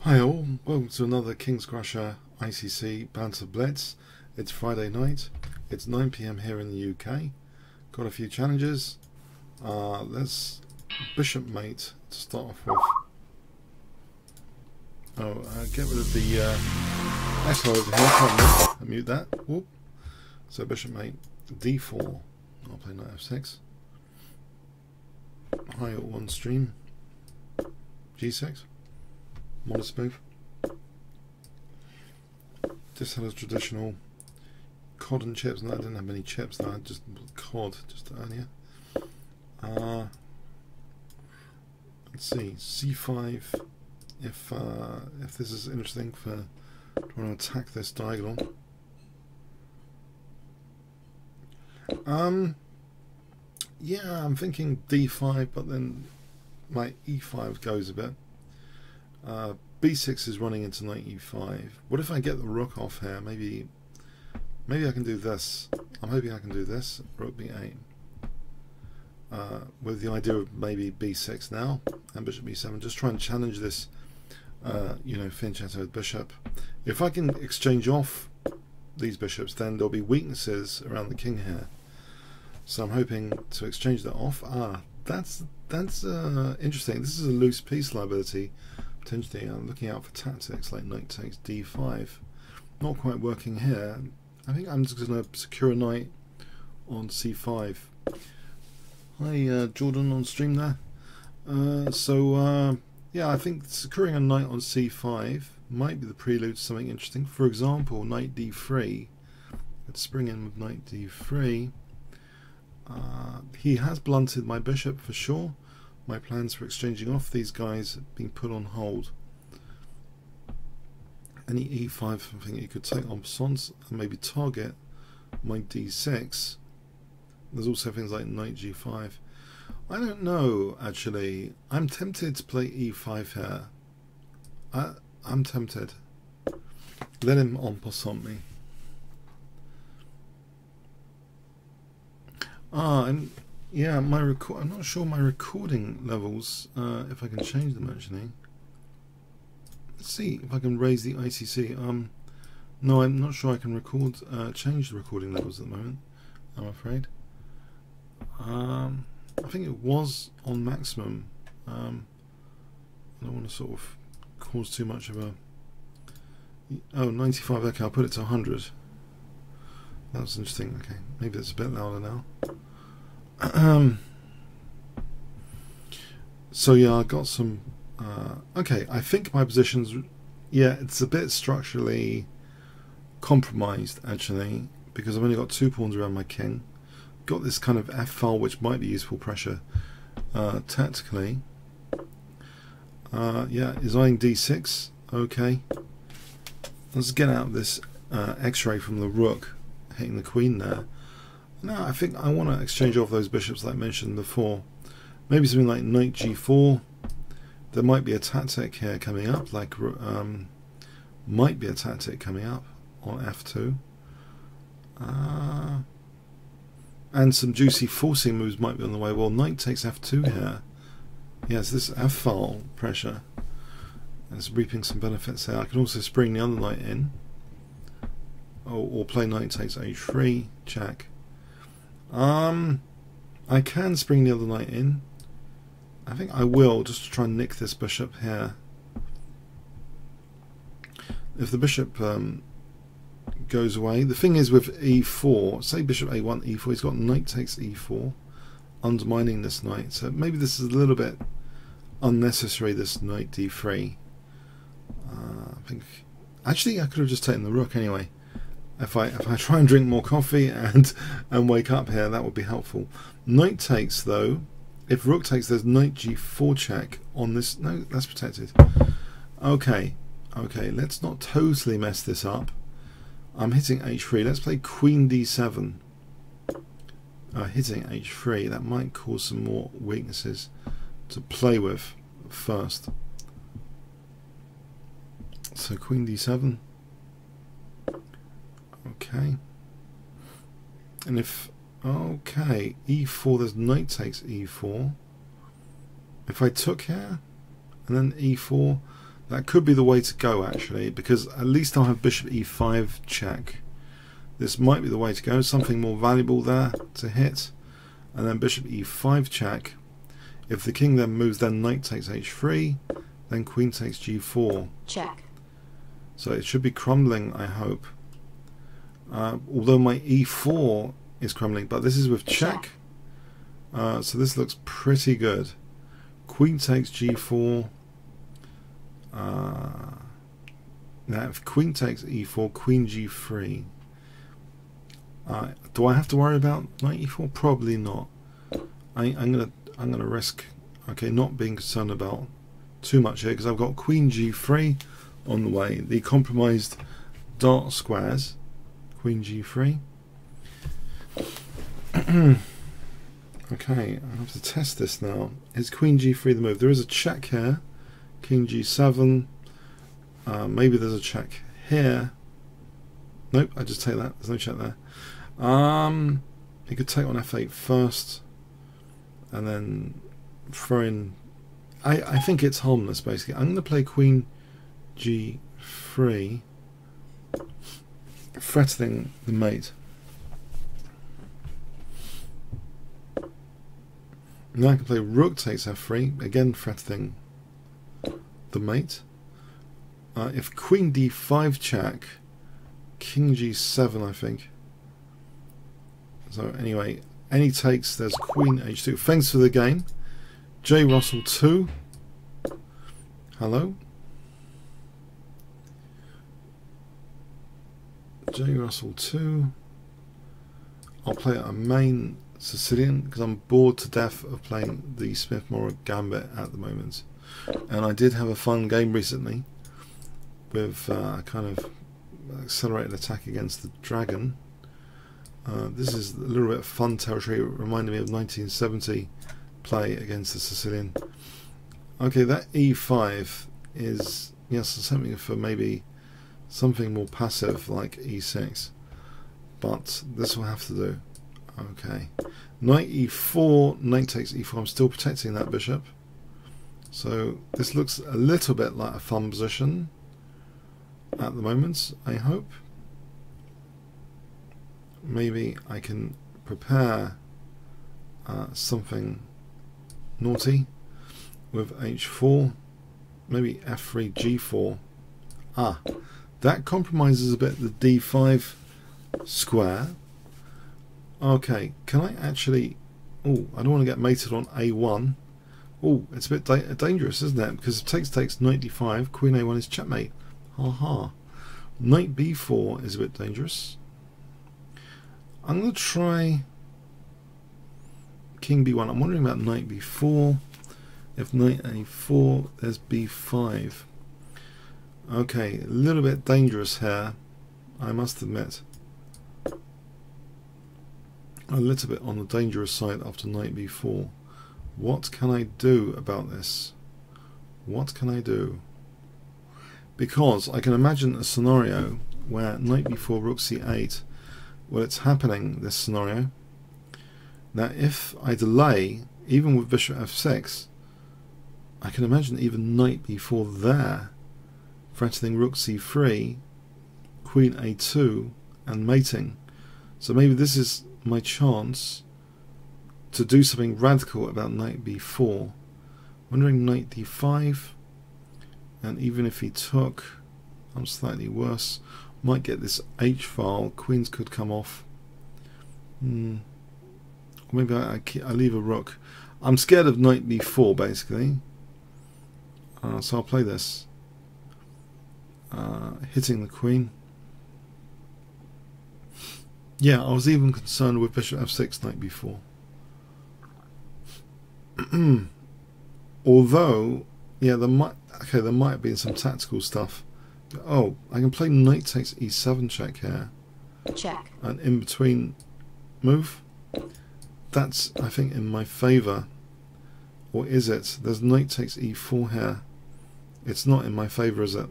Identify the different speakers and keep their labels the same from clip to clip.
Speaker 1: Hi all, welcome to another Kingscrusher ICC Banter Blitz. It's Friday night, it's 9 PM here in the UK. Got a few challenges. Let's Bishop Mate to start off with. Get rid of the echo over here, can't mute that. Whoop. So Bishop Mate D4, I'll play Knight F6. High at one stream, G6. Modest move. Just had a traditional cod and chips. No, I didn't have many chips. No, I just cod just earlier. Let's see, C5. If this is interesting for trying to attack this diagonal. Yeah, I'm thinking D5, but then my E5 goes a bit. B6 is running into knight E5. What if I get the rook off here? Maybe I can do this. I'm hoping I can do this. Rook B8. With the idea of maybe B6 now and Bishop B7. Just try and challenge this, fianchettoed bishop. If I can exchange off these bishops, then there'll be weaknesses around the king here. So I'm hoping to exchange that off. That's interesting. This is a loose piece liability. Potentially, I'm looking out for tactics like knight takes d5. Not quite working here. I think I'm just going to secure a knight on c5. Hi, Jordan on stream there. Yeah, I think securing a knight on c5 might be the prelude to something interesting. For example, knight d3. Let's spring in with knight d3. He has blunted my bishop for sure. My plans for exchanging off these guys being put on hold. Any e5, something you could take en passant and maybe target my d6. There's also things like knight g5. I don't know, actually. I'm tempted to play e5 here. I'm tempted. Let him en passant me. Yeah, I'm not sure my recording levels, if I can change them actually. Let's see if I can raise the ICC. No, I'm not sure I can change the recording levels at the moment, I'm afraid. I think it was on maximum. I don't want to sort of cause too much of a... Oh, 95, okay, I'll put it to 100. That was interesting, okay. Maybe it's a bit louder now. So yeah, I got some okay, I think my position's, yeah, it's a bit structurally compromised actually, because I've only got 2 pawns around my king. Got this kind of F file which might be useful pressure tactically. Yeah, designing d6. Okay, let's get out of this x-ray from the rook hitting the queen there. No, I think I want to exchange off those bishops like I mentioned before. Maybe something like knight g4. There might be a tactic here coming up, like might be a tactic coming up on f2. And some juicy forcing moves might be on the way. Well, knight takes f2 here. Yes, this f-file pressure is reaping some benefits here. I can also spring the other knight in, or play knight takes h3, check. I can spring the other knight in. I think I will, just to try and nick this bishop here. If the bishop goes away, the thing is with e4, say bishop a1, e4, he's got knight takes e4, undermining this knight. So maybe this is a little bit unnecessary, this knight d3. I think actually I could have just taken the rook anyway. If I try and drink more coffee and wake up here, that would be helpful. Knight takes though. If rook takes, there's knight g4 check on this. No, that's protected. Okay, let's not totally mess this up. I'm hitting h3. Let's play queen d7. Hitting h3. That might cause some more weaknesses to play with first. So queen d7. Okay. And if... Okay, e4, there's knight takes e4. If I took here, and then e4, That could be the way to go, actually, because at least I'll have bishop e5 check. This might be the way to go, something more valuable there to hit. And then bishop e5 check. If the king then moves, then knight takes h3, then queen takes g4.
Speaker 2: Check.
Speaker 1: So it should be crumbling, I hope. Although my e4 is crumbling, but this is with check. So this looks pretty good. Queen takes g4. Now if queen takes e4, queen g3. Do I have to worry about knight e4? Probably not. I'm gonna risk not being concerned about too much here, because I've got queen g3 on the way. The compromised dart squares. Queen g3. Okay, I have to test this now. Is queen g3 the move? There is a check here. King g7. Maybe there's a check here. Nope, I just take that. There's no check there. You could take on f8 first, and then throw in. I think it's harmless, basically. I'm going to play queen g3, threatening the mate. Now I can play rook takes f3, again threatening the mate. If queen d5 check, king g7, I think. So anyway, any takes, there's queen h2. Thanks for the game. J Russell 2. Hello. J Russell 2. I'll play a main Sicilian because I'm bored to death of playing the Smith-Morrow Gambit at the moment. And I did have a fun game recently with a kind of accelerated attack against the dragon. This is a little bit of fun territory. It reminded me of 1970 play against the Sicilian. Okay, that e5 is, yes, something for maybe something more passive like e6, but this will have to do. Okay, knight e4, knight takes e4. I'm still protecting that bishop, so this looks a little bit like a fun position at the moment, I hope. Maybe I can prepare something naughty with h4, maybe f3, g4. That compromises a bit the d5 square. Okay, can I actually... Oh, I don't want to get mated on a1. Oh, it's a bit dangerous, isn't it? Because if takes knight d5, queen a1 is checkmate. Haha. Knight b4 is a bit dangerous. I'm going to try king b1. I'm wondering about knight b4. If knight a4, there's b5. Okay, a little bit dangerous here, I must admit. A little bit on the dangerous side after knight b4. What can I do about this? What can I do? Because I can imagine a scenario where knight b4, rook c8. Well, it's happening, this scenario. Now, if I delay, even with bishop f6, I can imagine even knight b4 there, threatening rook c3, queen a2, and mating. So maybe this is my chance to do something radical about knight b4. Wondering knight d5, and even if he took, I'm slightly worse. Might get this h file. Queens could come off. Maybe I leave a rook. I'm scared of knight b4 basically. So I'll play this. Hitting the queen. Yeah, I was even concerned with bishop f6, knight b4. Although, yeah, there might have been some tactical stuff. Oh, I can play knight takes e7 check here.
Speaker 2: Check.
Speaker 1: An in between move. That's, I think, in my favour. Or is it? There's knight takes e4 here. It's not in my favour, is it?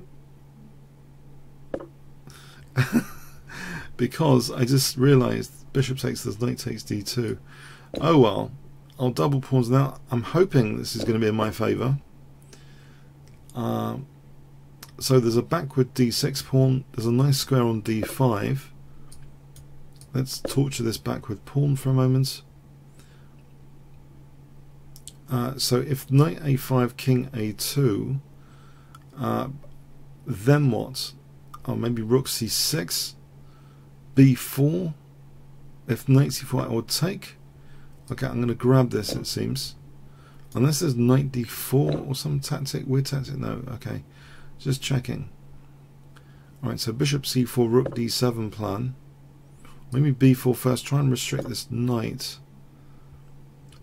Speaker 1: Because I just realised bishop takes, there's knight takes d2. Oh well, I'll double pawns now. I'm hoping this is going to be in my favour. So there's a backward d6 pawn, there's a nice square on d5. Let's torture this backward pawn for a moment. So if knight a5, king a2, then what? Oh, maybe rook c6, b4. If knight c4 I would take. Okay, I'm going to grab this, it seems. Unless there's knight d4 or some tactic, weird tactic. No, okay. Just checking. Alright, so bishop c4, rook d7 plan. Maybe b4 first, try and restrict this knight.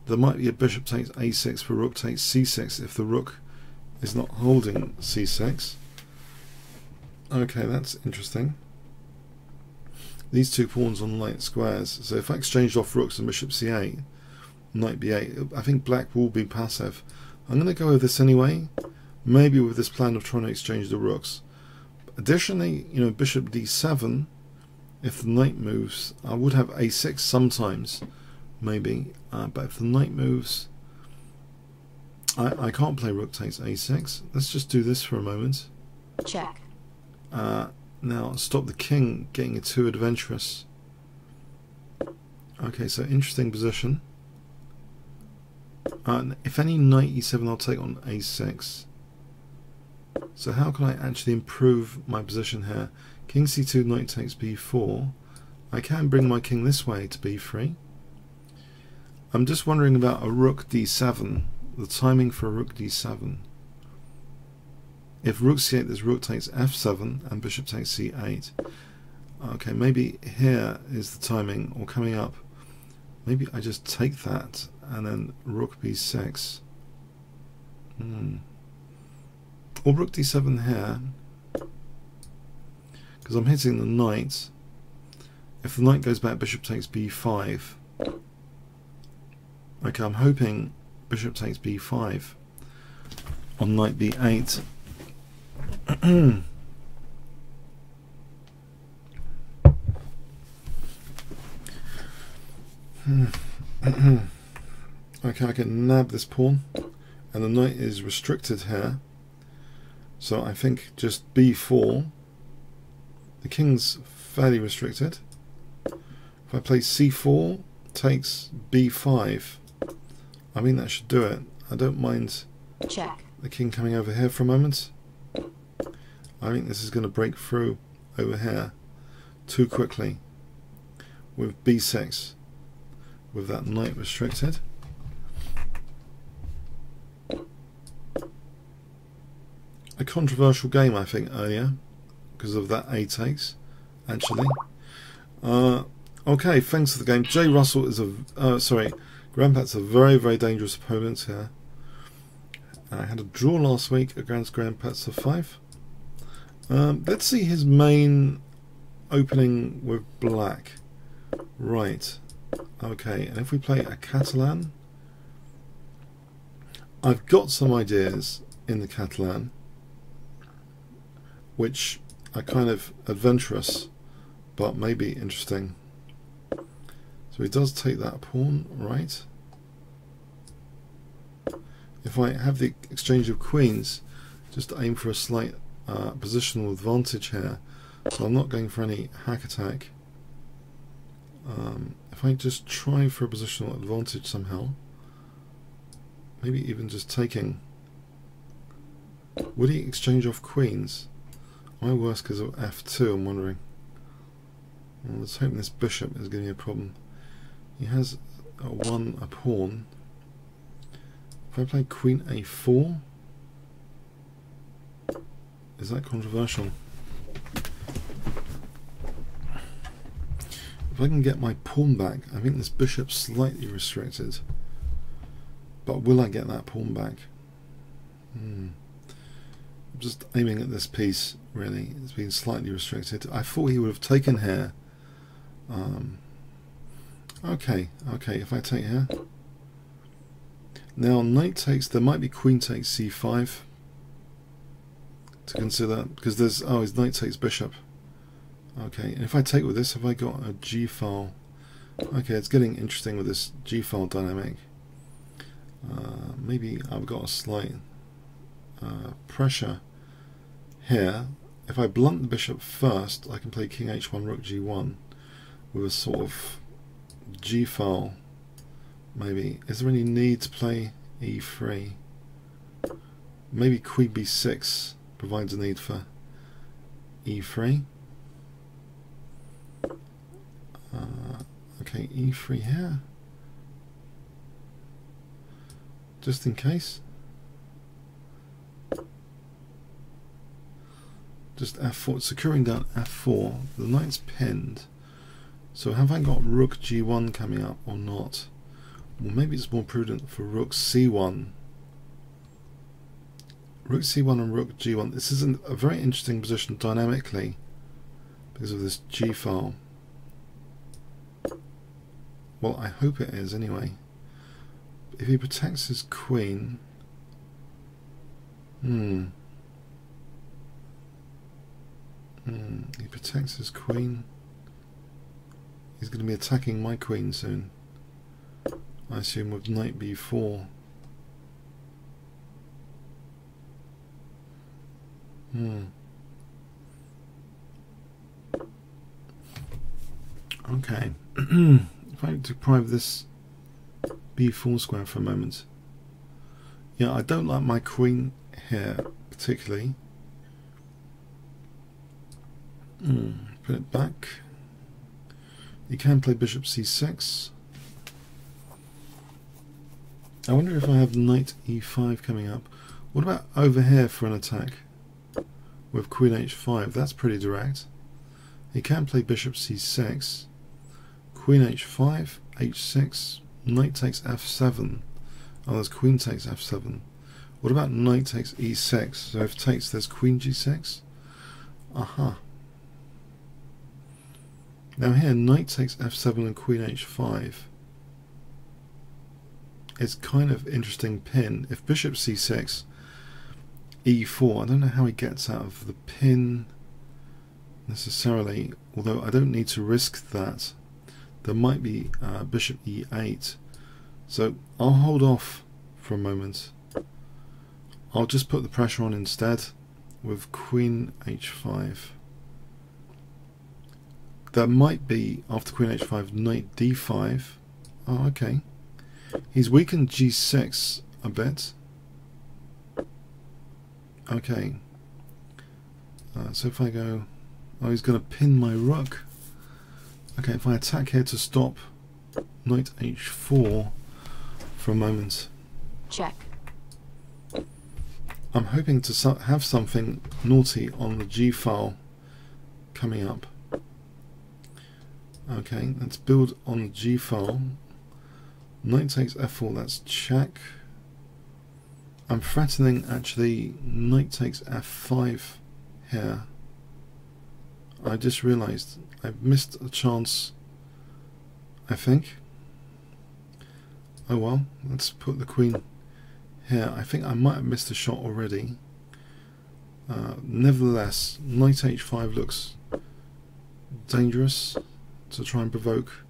Speaker 1: There might be a bishop takes a6 for rook takes c6 if the rook is not holding c6. Okay, that's interesting. These two pawns on light squares. So if I exchanged off rooks and bishop c8, knight b8, I think black will be passive. I'm going to go with this anyway. Maybe with this plan of trying to exchange the rooks. Additionally, you know, bishop d7, if the knight moves, I would have a6 sometimes, maybe, but if the knight moves, I can't play rook takes a6. Let's just do this for a moment.
Speaker 2: Check.
Speaker 1: Now stop the king getting too adventurous. Okay, so interesting position. If any knight e7, I'll take on a6. So how can I actually improve my position here? King c2, knight takes b4. I can bring my king this way to b3. I'm just wondering about a rook d7. The timing for a rook d7. If rook c8, there's rook takes f7 and bishop takes c8. Okay, maybe here is the timing, or coming up. Maybe I just take that and then rook b6. Or rook d7 here, because I'm hitting the knight. If the knight goes back, bishop takes b5. Okay, I'm hoping bishop takes b5 on knight b8. Okay, I can nab this pawn, and the knight is restricted here. So I think just b4. The king's fairly restricted. If I play c4, takes b5. I mean, that should do it. I don't mind
Speaker 2: Check.
Speaker 1: the king coming over here for a moment. I think this is going to break through over here too quickly with b6, with that knight restricted. A controversial game, I think, earlier because of that a takes, actually. Okay, thanks for the game. Jay Russell is Grandpat's a very, very dangerous opponent here. I had a draw last week against Grandpat's of 5. Let's see his main opening with black. Right. Okay, and if we play a Catalan, I've got some ideas in the Catalan which are kind of adventurous but maybe interesting. So he does take that pawn, right? If I have the exchange of queens, just aim for a slight positional advantage here, so I'm not going for any hack attack. If I just try for a positional advantage somehow, maybe even just taking, would he exchange off queens? Am I worse because of f2, I'm wondering. Well, let's hope this bishop is giving me a problem. He has a pawn. If I play queen a4, is that controversial? If I can get my pawn back, I think this bishop's slightly restricted. But will I get that pawn back? I'm just aiming at this piece, really. It's been slightly restricted. I thought he would have taken here. Okay, if I take here. Now knight takes, there might be queen takes c5 to consider, because there's, his knight takes bishop. Okay, and if I take with this, have I got a g-file? Okay, it's getting interesting with this g-file dynamic. Maybe I've got a slight pressure here, if I blunt the bishop first, I can play king h1, rook g1 with a sort of g file. Maybe. Is there any need to play e3? Maybe queen b6 provides a need for e3. Okay, e3 here, just in case. Just f4, securing down f4. The knight's pinned. So have I got rook g1 coming up or not? Well, maybe it's more prudent for rook c1. Rook c1 and rook g1. This is a very interesting position dynamically because of this g file. Well, I hope it is anyway. If he protects his queen, he protects his queen. He's going to be attacking my queen soon. I assume with knight b4. Okay. If I deprive this b4 square for a moment. Yeah, I don't like my queen here particularly. Put it back. You can play bishop c6. I wonder if I have knight e5 coming up. What about over here for an attack with queen h5? That's pretty direct. He can play bishop c6, queen h5, h6, knight takes f7. Oh, there's queen takes f7. What about knight takes e6? So if takes, there's queen g6. Aha. Now here, knight takes f7 and queen h5. It's kind of interesting pin. If bishop c6, e4, I don't know how he gets out of the pin necessarily, although I don't need to risk that. There might be bishop e8. So I'll hold off for a moment. I'll just put the pressure on instead with queen h5. There might be, after queen h5, knight d5. Oh, okay. He's weakened g6 a bit. Okay. So if I go... Oh, he's going to pin my rook. Okay, if I attack here to stop knight h4 for a moment.
Speaker 2: Check.
Speaker 1: I'm hoping to have something naughty on the g file coming up. Okay, let's build on the g file. Knight takes f4, that's check. I'm threatening actually knight takes f5 here. I just realized I've missed a chance, I think. Oh well, let's put the queen here. I think I might have missed a shot already. Nevertheless, knight h5 looks dangerous to try and provoke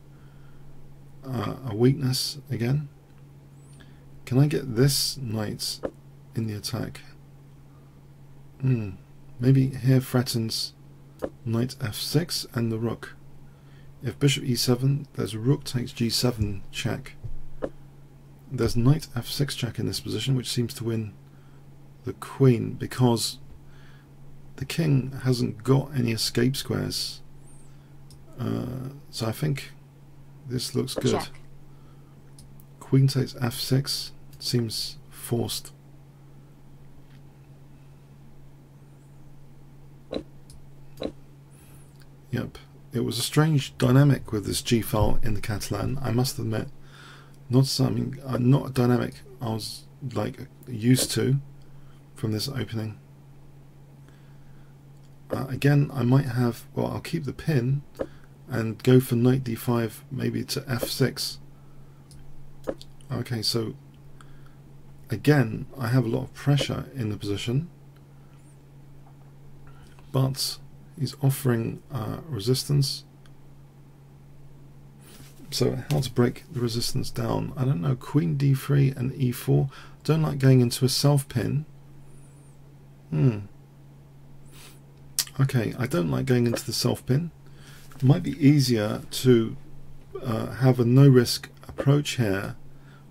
Speaker 1: a weakness again. Can I get this knight in the attack? Maybe here threatens knight f6 and the rook. If bishop e7, there's rook takes g7 check. There's knight f6 check in this position, which seems to win the queen because the king hasn't got any escape squares. So I think this looks good.
Speaker 2: Check.
Speaker 1: Queen takes f6 seems forced. Yep, it was a strange dynamic with this G file in the Catalan, I must admit. Not something, not a dynamic I was like used to from this opening. Again, I might have, well, I'll keep the pin and go for knight d5, maybe to f6. Okay, so again, I have a lot of pressure in the position, but he's offering resistance. So how to break the resistance down? I don't know. Queen d3 and e4. Don't like going into a self pin. Okay, I don't like going into the self pin. It might be easier to have a no-risk approach here,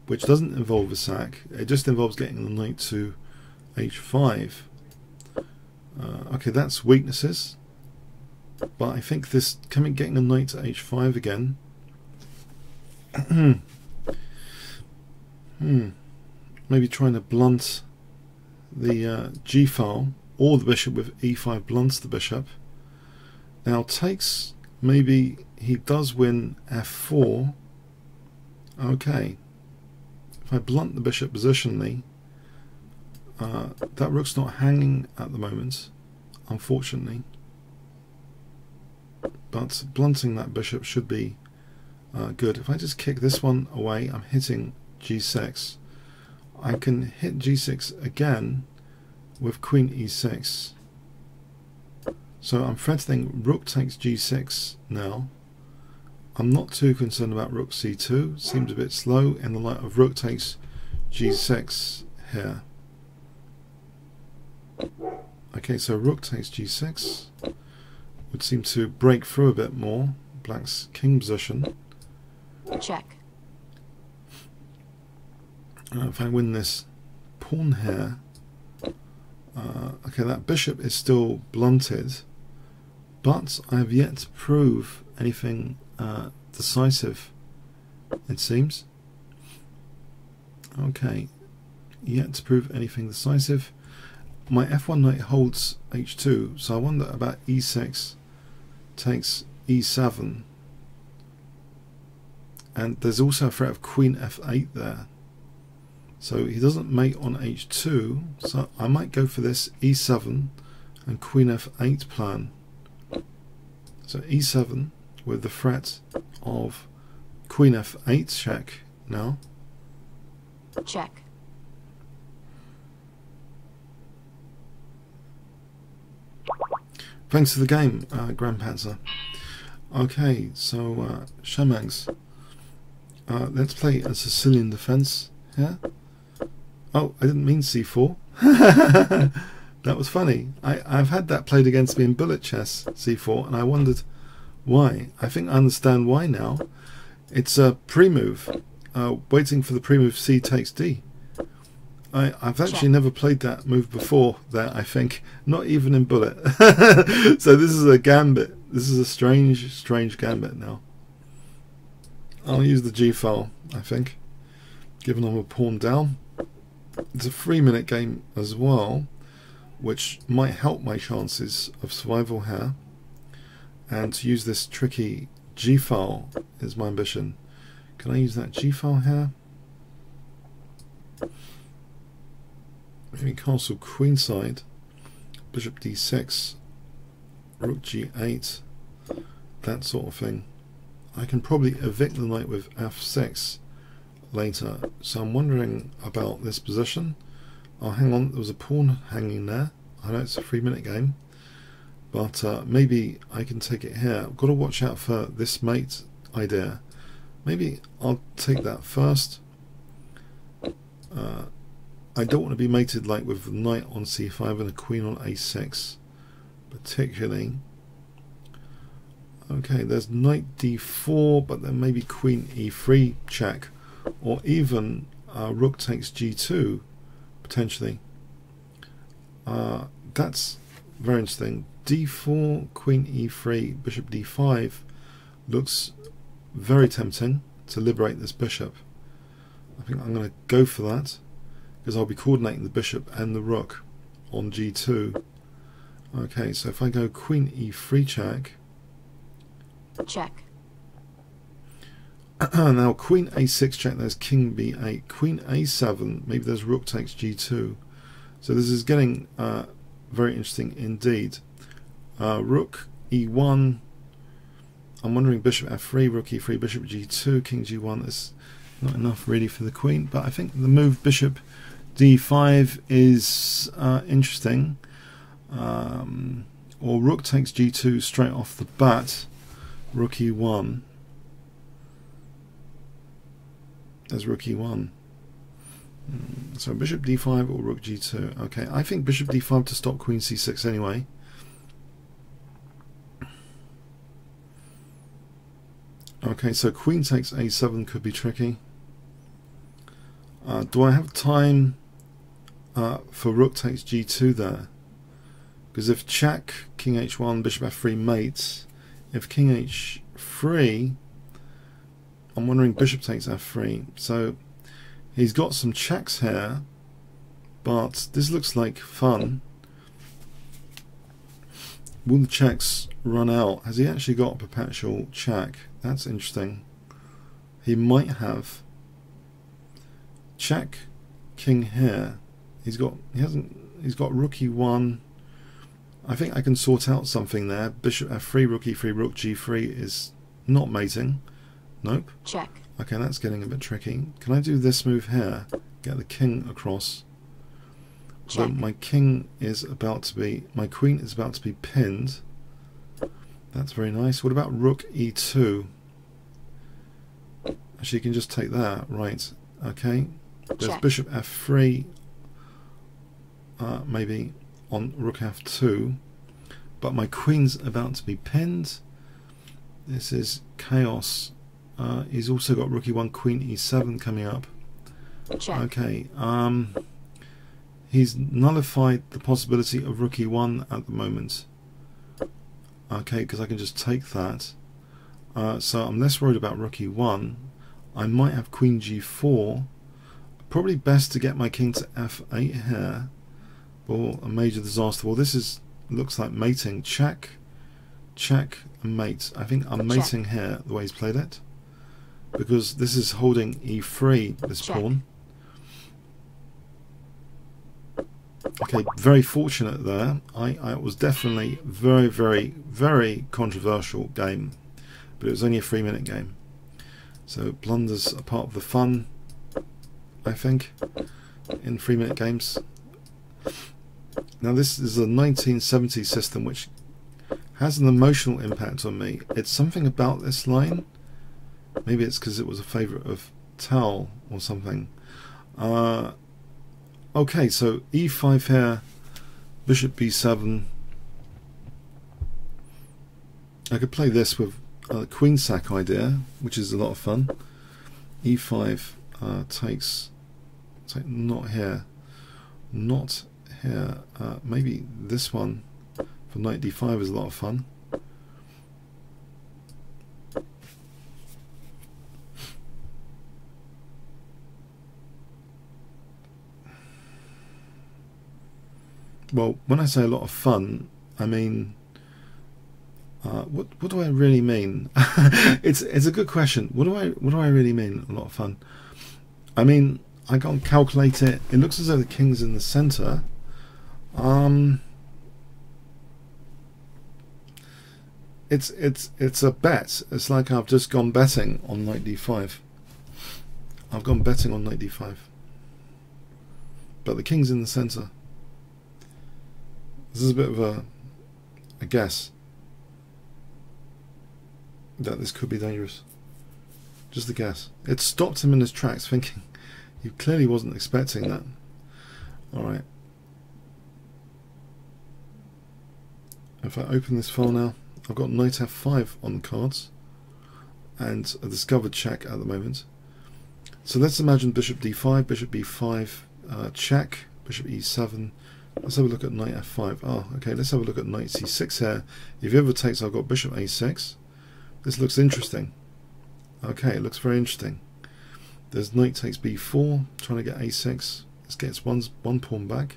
Speaker 1: which doesn't involve a sack. It just involves getting the knight to h5. Okay, that's weaknesses. But I think this getting a knight to h5 again. Maybe trying to blunt the g file, or the bishop with e5 blunts the bishop. Now takes, maybe he does win f4. Okay, if I blunt the bishop positionally, that rook's not hanging at the moment, unfortunately. But blunting that bishop should be good. If I just kick this one away, I'm hitting g6. I can hit g6 again with queen e6. So I'm threatening rook takes g6 now. I'm not too concerned about rook c2. Seems a bit slow in the light of rook takes g6 here. Okay, so rook takes g6 would seem to break through a bit more black's king position.
Speaker 2: Check.
Speaker 1: If I win this pawn here, okay, that bishop is still blunted, but I have yet to prove anything decisive, it seems. Okay, yet to prove anything decisive. My f1 knight holds h2, so I wonder about e6 takes e7, and there's also a threat of queen f8 there. So he doesn't mate on h2, so I might go for this e7 and queen f8 plan. So e7 with the threat of queen f8 check now.
Speaker 2: Check.
Speaker 1: Thanks for the game, Grand Panzer. Okay, so Shamags. Let's play a Sicilian defense here. Oh, I didn't mean c4. That was funny. I've had that played against me in bullet chess, c4, and I wondered why. I think I understand why now. It's a pre-move, waiting for the pre-move c takes d. I've actually never played that move before there, I think. Not even in bullet. So this is a gambit. This is a strange gambit now. I'll use the g file, I think, given I'm a pawn down. It's a 3-minute game as well, which might help my chances of survival here. And to use this tricky g file is my ambition. Can I use that g file here? Maybe castle queenside, bishop d6, rook g8, that sort of thing. I can probably evict the knight with f6 later, so I'm wondering about this position. Oh, hang on, there was a pawn hanging there. I know it's a 3-minute game, but maybe I can take it here. I've got to watch out for this mate idea. Maybe I'll take that first. I don't want to be mated like with the knight on c5 and a queen on a6 particularly. Okay, there's knight d4, but then maybe queen e3 check, or even rook takes g2 potentially. That's very interesting. d4, queen e3, bishop d5 looks very tempting to liberate this bishop. I think I'm going to go for that, because I'll be coordinating the bishop and the rook on g2. Okay, so if I go queen e3 check.
Speaker 2: Check.
Speaker 1: Now queen a6 check, there's king b8. Queen a7, maybe there's rook takes g2. So this is getting very interesting indeed. Rook e1. I'm wondering bishop f3, rook e3, bishop g2, king g1 is not enough really for the queen, but I think the move bishop d5 is interesting. Or rook takes g2 straight off the bat, rook e1. There's rook e1. So bishop d5 or rook g2. Okay, I think bishop d5 to stop queen c6 anyway. Okay, so queen takes a7 could be tricky. Do I have time for rook takes g2 there? Because if check, king h1, bishop f3 mates, if king h3, I'm wondering bishop takes f3. So he's got some checks here, but this looks like fun. Will the checks run out? Has he actually got a perpetual check? That's interesting. He might have. Check king here. He's got rook e1. I think I can sort out something there. Bishop f3, rook e3, rook g3 is not mating. Nope.
Speaker 2: Check.
Speaker 1: Okay, that's getting a bit tricky. Can I do this move here? Get the king across. So my king is about to be, my queen is about to be pinned. That's very nice. What about rook e2? Actually, you can just take that. Right. Okay. There's bishop f3. Maybe on rook f2. But my queen's about to be pinned. This is chaos. He's also got rook e1, queen e7 coming up.
Speaker 2: Check.
Speaker 1: Okay. He's nullified the possibility of rook e1 at the moment. Okay, because I can just take that. So I'm less worried about rook e1. I might have queen g4. Probably best to get my king to f8 here. Or a major disaster. Well, this looks like mating. Check, check, and mate. I think I'm mating here the way he's played it. Because this is holding e3, this pawn. Okay, very fortunate there. I was definitely very, very, very controversial game, but it was only a 3-minute game. So blunders are part of the fun, I think, in 3-minute games. Now this is a 1970s system which has an emotional impact on me. It's something about this line. Maybe it's because it was a favourite of Tal or something. Okay, so e5 here, bishop b7. I could play this with a queen sack idea, which is a lot of fun. e5 takes not here, not here. Maybe this one for knight d5 is a lot of fun. Well, when I say a lot of fun, I mean, what do I really mean? It's a good question. What do I really mean? A lot of fun. I mean, I can't calculate it. It looks as though the king's in the center. It's a bet. It's like I've just gone betting on knight d5. I've gone betting on knight d5, but the king's in the center. This is a bit of a guess that this could be dangerous. Just a guess. It stopped him in his tracks, thinking he clearly wasn't expecting that. Alright. If I open this file now, I've got knight f5 on the cards and a discovered check at the moment. So let's imagine bishop d5, bishop b5, check, bishop e7. Let's have a look at knight f5. Oh, okay, let's have a look at knight c6 here. If he ever takes, I've got bishop a6. This looks interesting. Okay, it looks very interesting. There's knight takes b4, trying to get a6. This gets one pawn back.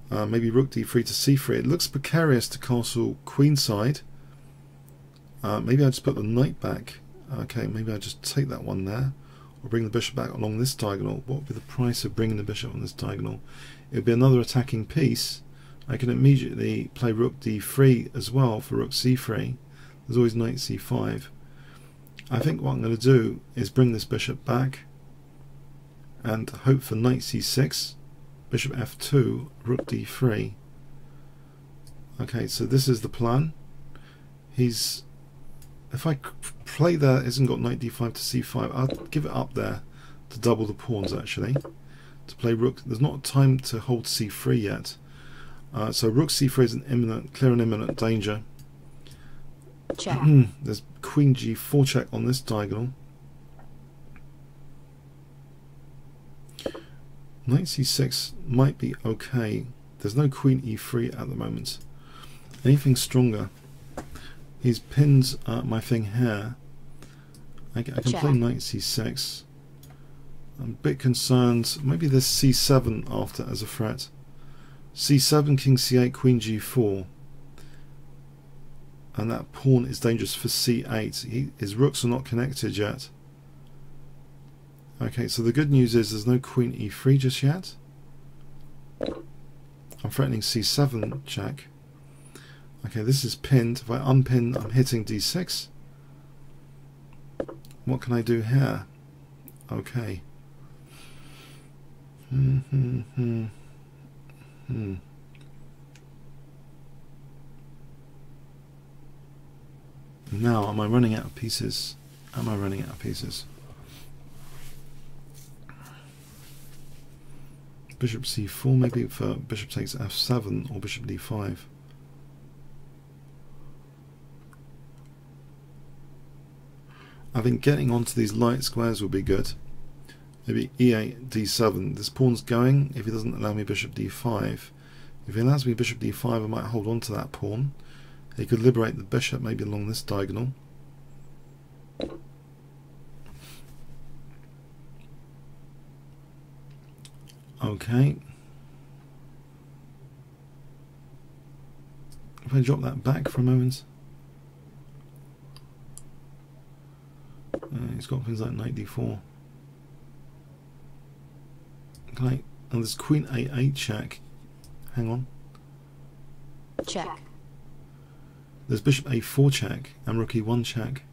Speaker 1: Maybe rook d3 to c3. It looks precarious to castle queenside. Maybe I just put the knight back. Okay, maybe I just take that one there. Or bring the bishop back along this diagonal. What would be the price of bringing the bishop on this diagonal? It would be another attacking piece. I can immediately play rook d3 as well for rook c3. There's always knight c5. I think what I'm going to do is bring this bishop back and hope for knight c6, bishop f2, rook d3. Okay, so this is the plan. If I play there, hasn't got knight d5 to c5, I'll give it up there to double the pawns actually. To play rook, there's not time to hold c3 yet. So rook c3 is an clear and imminent danger.
Speaker 2: Check.
Speaker 1: There's queen g4 check on this diagonal. Knight c6 might be okay. There's no queen e3 at the moment. Anything stronger? He's pinned my thing here. I can play knight c6. I'm a bit concerned. Maybe there's c7 after as a threat. c7, king c8, queen g4. And that pawn is dangerous for c8. His rooks are not connected yet. Okay, so the good news is there's no queen e3 just yet. I'm threatening c7 check. Okay, this is pinned. If I unpin, I'm hitting d6. What can I do here? Okay. Now, am I running out of pieces? Am I running out of pieces? Bishop c4 maybe for bishop takes f7 or bishop d5. I think getting onto these light squares will be good. Maybe e8, d7. This pawn's going if he doesn't allow me bishop d5. If he allows me bishop d5, I might hold on to that pawn. He could liberate the bishop maybe along this diagonal. Okay. If I drop that back for a moment. He's got things like knight d4. Okay, and there's queen a8 check. Hang on.
Speaker 2: Check.
Speaker 1: There's bishop a4 check and rook e1 check.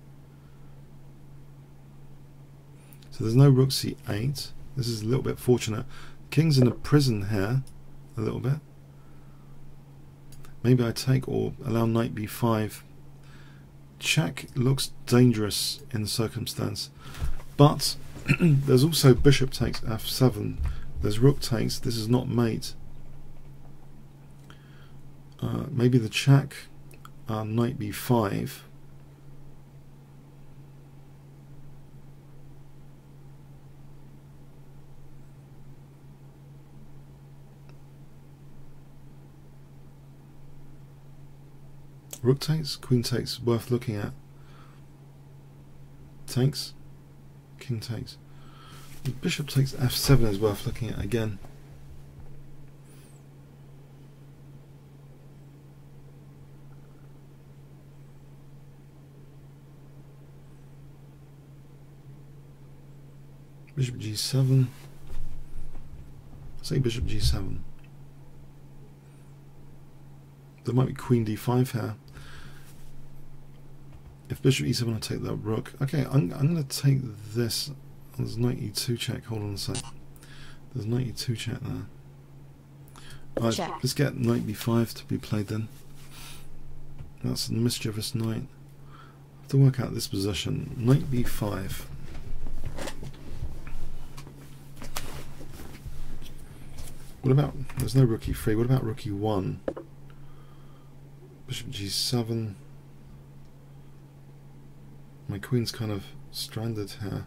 Speaker 1: So there's no rook c8. This is a little bit fortunate. King's in a prison here, a little bit. Maybe I take or allow knight b5. Check looks dangerous in the circumstance, but there's also bishop takes f7. There's rook takes. This is not mate. Maybe the check, knight b5. Rook takes, queen takes, worth looking at. Takes, king takes. Bishop takes f7 is worth looking at again. Bishop g7. Say bishop g7. There might be queen d5 here. If bishop e7, I take that rook. Okay, I'm going to take this. Oh, there's knight e2 check. Hold on a sec. There's knight e2 check there. Right, let's get knight b5 to be played then. That's a mischievous knight. I have to work out this position. Knight b5. What about, there's no rook e3. What about rook e1? Bishop g7. My queen's kind of stranded here.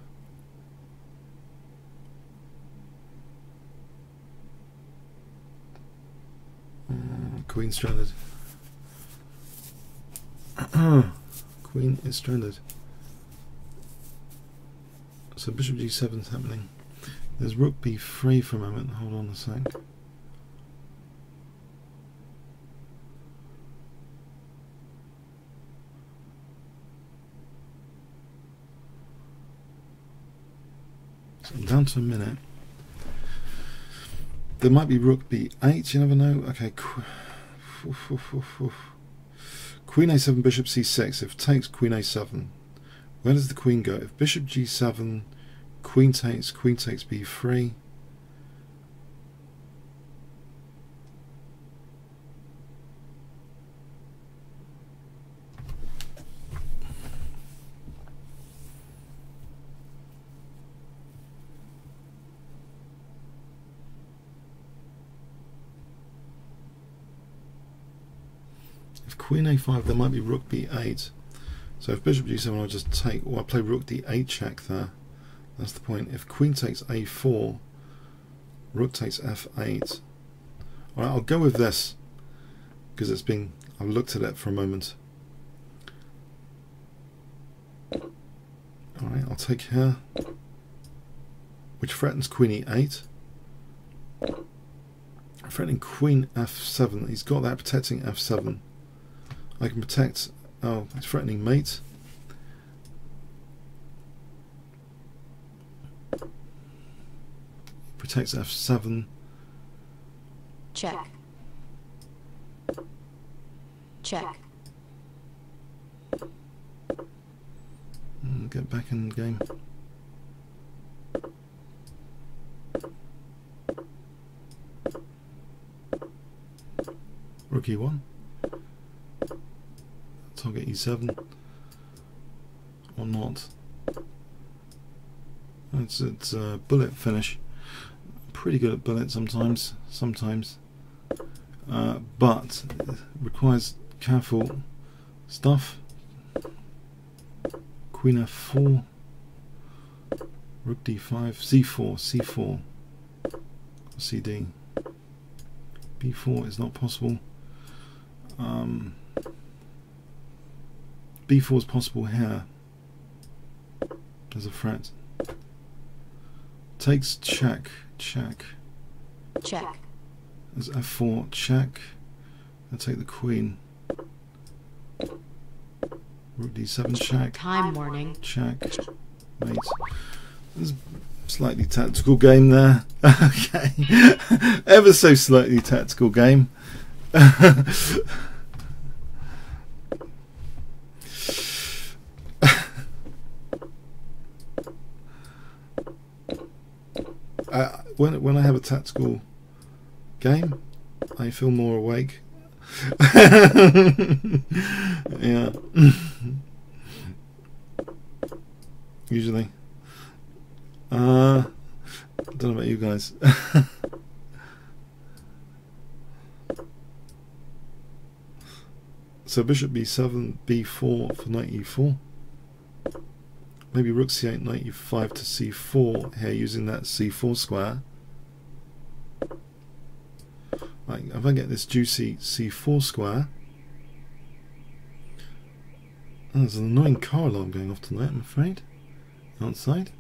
Speaker 1: Queen stranded. Queen is stranded. So bishop g7 is happening. There's rook b3 for a moment. Hold on a sec. So I'm down to a minute. There might be rook b8, you never know. Okay, queen a7, bishop c6. If takes, queen a7. Where does the queen go? If bishop g7, queen takes b3. If queen a5, there might be rook b8. So if bishop g7, I'll just take, or I play rook d8 check there. That's the point. If queen takes a4, rook takes f8. Alright, I'll go with this because it's been, I've looked at it for a moment. Alright, I'll take here, which threatens queen e8. Threatening queen f7. He's got that protecting f7. I can protect. Oh, he's threatening mate. Protects f7.
Speaker 2: Check. Check.
Speaker 1: Get back in the game. Rook e1. Target e7 or not. It's a bullet finish. Pretty good at bullet sometimes, but it requires careful stuff. Queen f4, rook d5, c4, c4, cd. b4 is not possible. b4 is possible here. There's a threat. Takes check, check.
Speaker 2: Check.
Speaker 1: There's f4, check. I take the queen. Rook d7, check.
Speaker 2: Time warning.
Speaker 1: Check. Mate. There's a slightly tactical game there. Okay. Ever so slightly tactical game. When I have a tactical game, I feel more awake. Yeah. Usually. I don't know about you guys. So bishop b7, b4 for knight e4. Maybe rook c8, knight e5 to c4 here using that c4 square. Right, if I get this juicy c4 square. Oh, there's an annoying car alarm going off tonight, I'm afraid. Outside.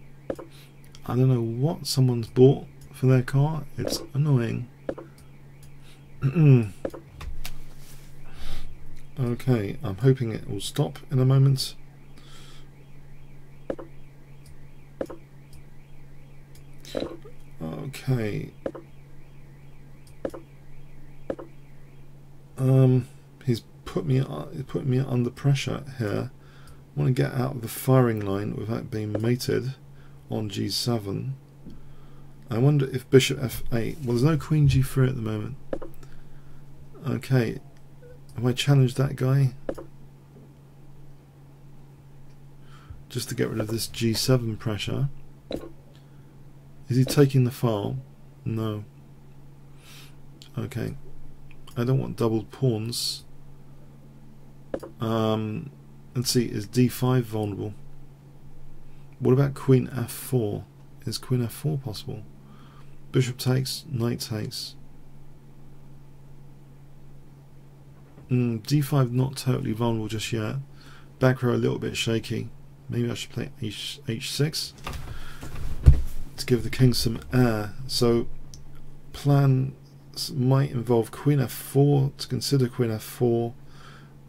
Speaker 1: I don't know what someone's bought for their car. It's annoying. Okay, I'm hoping it will stop in a moment. Okay. He's put me under pressure here. I want to get out of the firing line without being mated on g7. I wonder if bishop f8. Well, there's no queen g3 at the moment. Okay, have I challenged that guy? Just to get rid of this g7 pressure. Is he taking the file? No. Okay. I don't want doubled pawns. Let's see, is d5 vulnerable? What about queen f4? Is queen f4 possible? Bishop takes, knight takes. D5 not totally vulnerable just yet. Back row a little bit shaky. Maybe I should play h6 to give the king some air. So plan might involve queen f4, to consider queen f4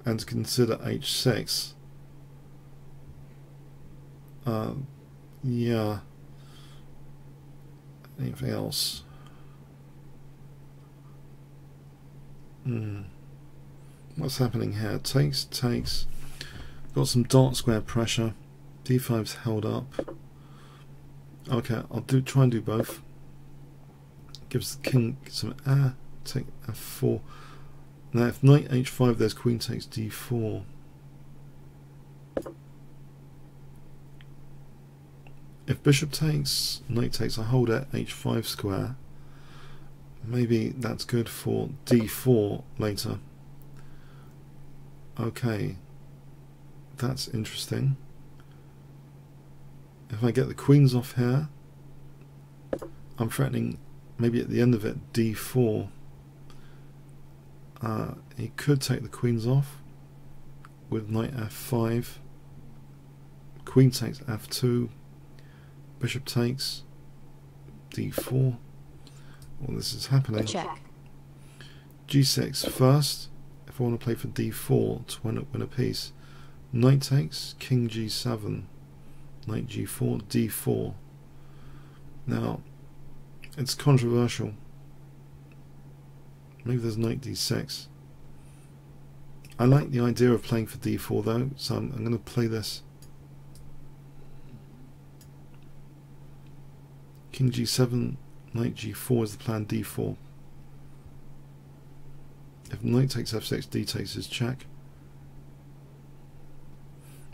Speaker 1: and to consider h6. Yeah. Anything else? What's happening here? Takes, takes. Got some dark square pressure. d5's held up. Okay, I'll try and do both. Gives the king some air. Take f4. Now if knight h5, there's queen takes d4. If bishop takes, knight takes, I hold at h5 square. Maybe that's good for d4 later. Okay. That's interesting. If I get the queens off here, I'm threatening maybe at the end of it d4. He could take the queens off with knight f5. Queen takes f2. Bishop takes d4. Well, this is happening.
Speaker 2: Check.
Speaker 1: g6 first. If I want to play for d4 to win a piece. Knight takes, king g7, knight g4, d4. Now, it's controversial. Maybe there's knight d6. I like the idea of playing for d4 though, so I'm going to play this. King g7, knight g4 is the plan, d4. If knight takes f6, d takes is check.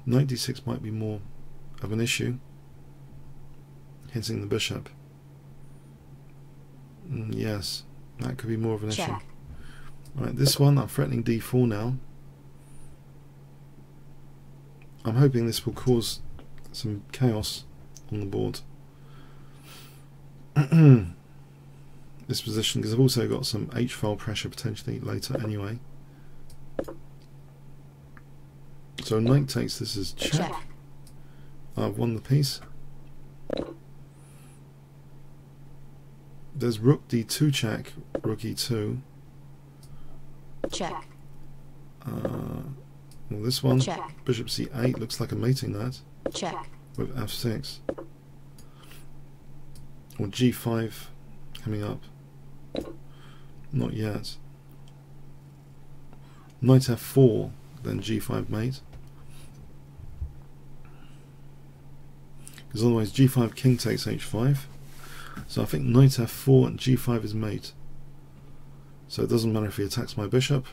Speaker 1: Knight d6 might be more of an issue, hitting the bishop. Yes, that could be more of an issue. Right, this one I'm threatening d4 now. I'm hoping this will cause some chaos on the board. This position, because I've also got some h-file pressure potentially later anyway. So knight takes, this is check. I've won the piece. There's rook d2 check, rook e2.
Speaker 2: Check.
Speaker 1: Well, this one,
Speaker 2: Check.
Speaker 1: bishop c8 looks like a mating that.
Speaker 2: Check.
Speaker 1: With f6. Or g5 coming up. Not yet. Knight f4, then g5 mate. Because otherwise g5 king takes h5. So I think knight f4 and g5 is mate. So it doesn't matter if he attacks my bishop.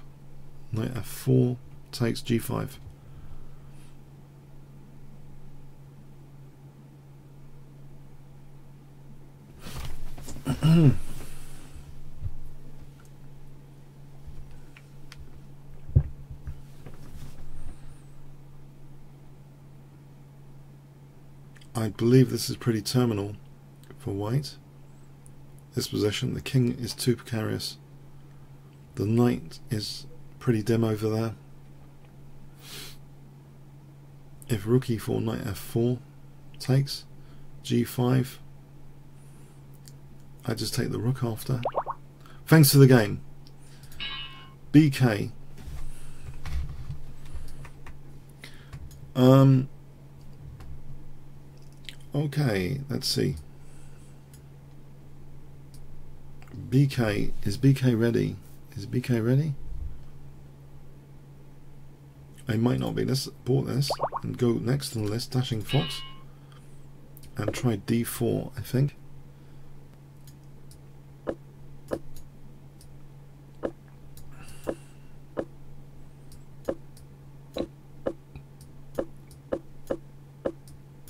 Speaker 1: Knight f4 takes g5. I believe this is pretty terminal for white. This position, the king is too precarious. The knight is pretty dim over there. If rook e4, knight f4 takes, g5, I just take the rook after. Thanks for the game. BK. Okay, let's see. BK, is BK ready? Is BK ready? I might not be. Let's abort this and go next on the list, Dashing Fox, and try d4, I think.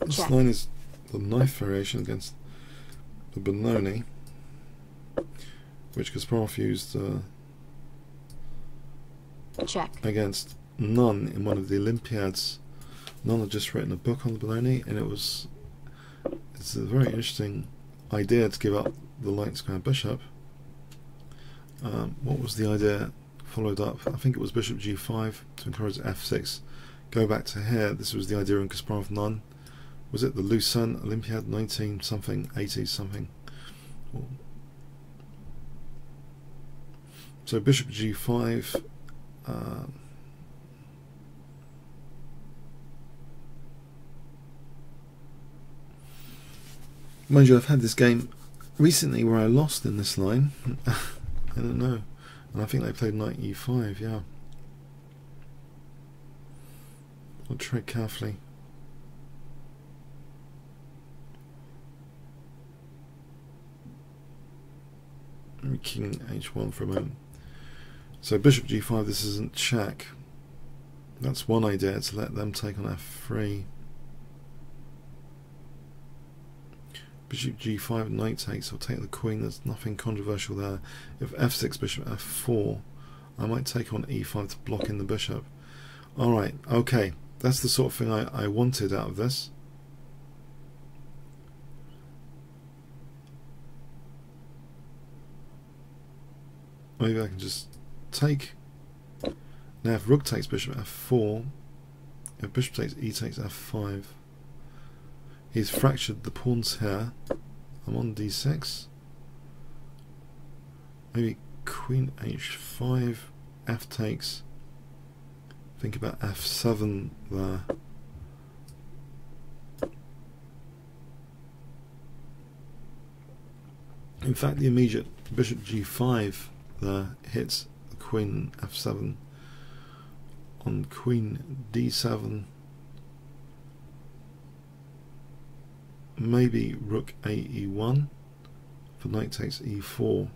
Speaker 1: This line is the knife variation against the Benoni, which Kasparov used against Nunn in one of the Olympiads. Nunn had just written a book on the Benoni, and it's a very interesting idea to give up the light square bishop. What was the idea followed up? I think it was bishop g5 to encourage f6. Go back to here. This was the idea in Kasparov Nunn. Was it the Lucerne Olympiad 19 something, 80 something? So bishop g5. Mind you, I've had this game recently where I lost in this line. I don't know. And I think they played knight e5, yeah. I'll tread carefully. King h1 for a moment. So bishop g5, this isn't check. That's one idea, to let them take on f3. Bishop g5, knight takes, I'll take the queen, there's nothing controversial there. If f6, bishop f4, I might take on e5 to block in the bishop. Alright, okay. That's the sort of thing I wanted out of this. Maybe I can just take. Now if rook takes bishop f4, if bishop takes e takes f5, he's fractured the pawns here. I'm on d6. Maybe queen h5, f takes. Think about f7 there. In fact, the immediate bishop g5 there hits the queen f7. On queen d7, maybe rook a e1 for knight takes e4.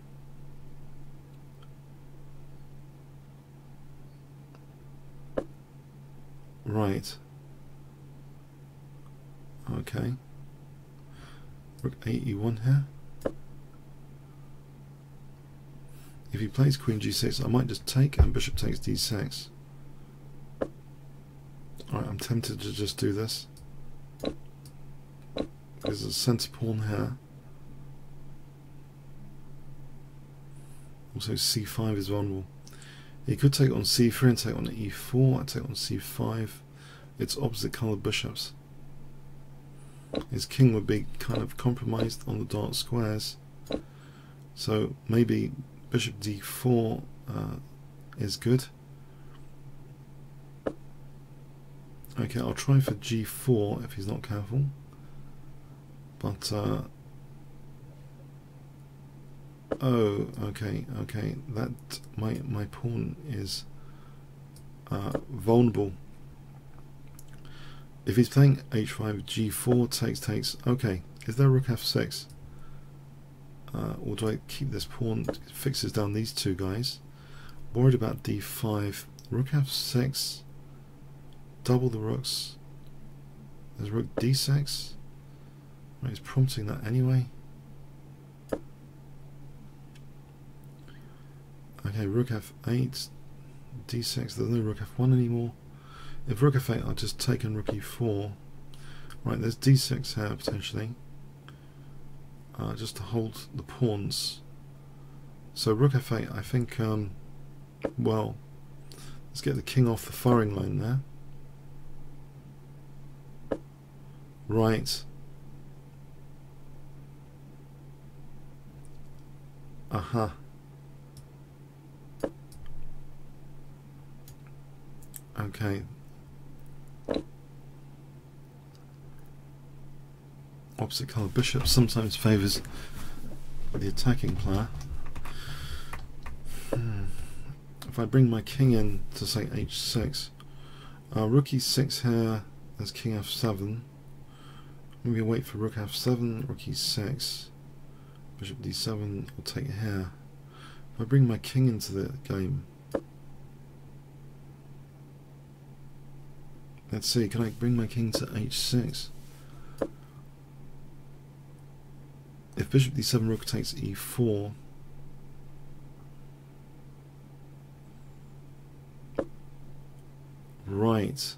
Speaker 1: Right. Okay. Rook a e1 here. If he plays queen g6, I might just take and bishop takes d6. Alright, I'm tempted to just do this. There's a centre pawn here. Also c5 is vulnerable. He could take on c3 and take on e4, and take on c5. It's opposite coloured bishops. His king would be kind of compromised on the dark squares. So maybe bishop d4 is good. Okay, I'll try for g4 if he's not careful. But oh, okay, that my pawn is vulnerable. If he's playing h5, g4 takes. Okay, is there rook f6? Or do I keep this pawn? It fixes down these two guys. Worried about d5, rook f6. Double the rooks. There's rook d6. Right, he's prompting that anyway. Okay, rook f8, d6. There's no rook f1 anymore. If rook f8, I'll just take on rook e4. Right, there's d6 here potentially. Just to hold the pawns. So rook f8, I think. Well, let's get the king off the firing line there. Right. Aha. Okay. Opposite colour bishop sometimes favours the attacking player. If I bring my king in to say h6, rook e6 here, there's king f7. Maybe wait for rook f7, rook e6, bishop d7, I'll take here. If I bring my king into the game, let's see, can I bring my king to h6? If bishop d7, rook takes e4, right.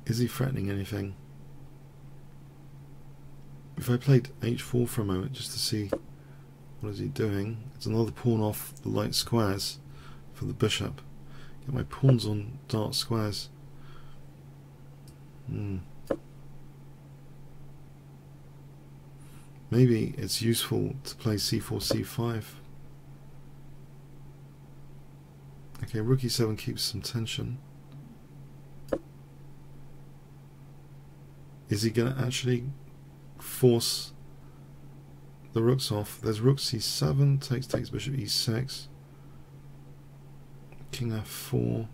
Speaker 1: Is he threatening anything? If I played h4 for a moment just to see what is he doing, it's another pawn off the light squares for the bishop. Get my pawns on dark squares. Maybe it's useful to play c4, c5. Okay, rook e7 keeps some tension. Is he going to actually force the rooks off? There's rook c7, takes bishop e6, king f4.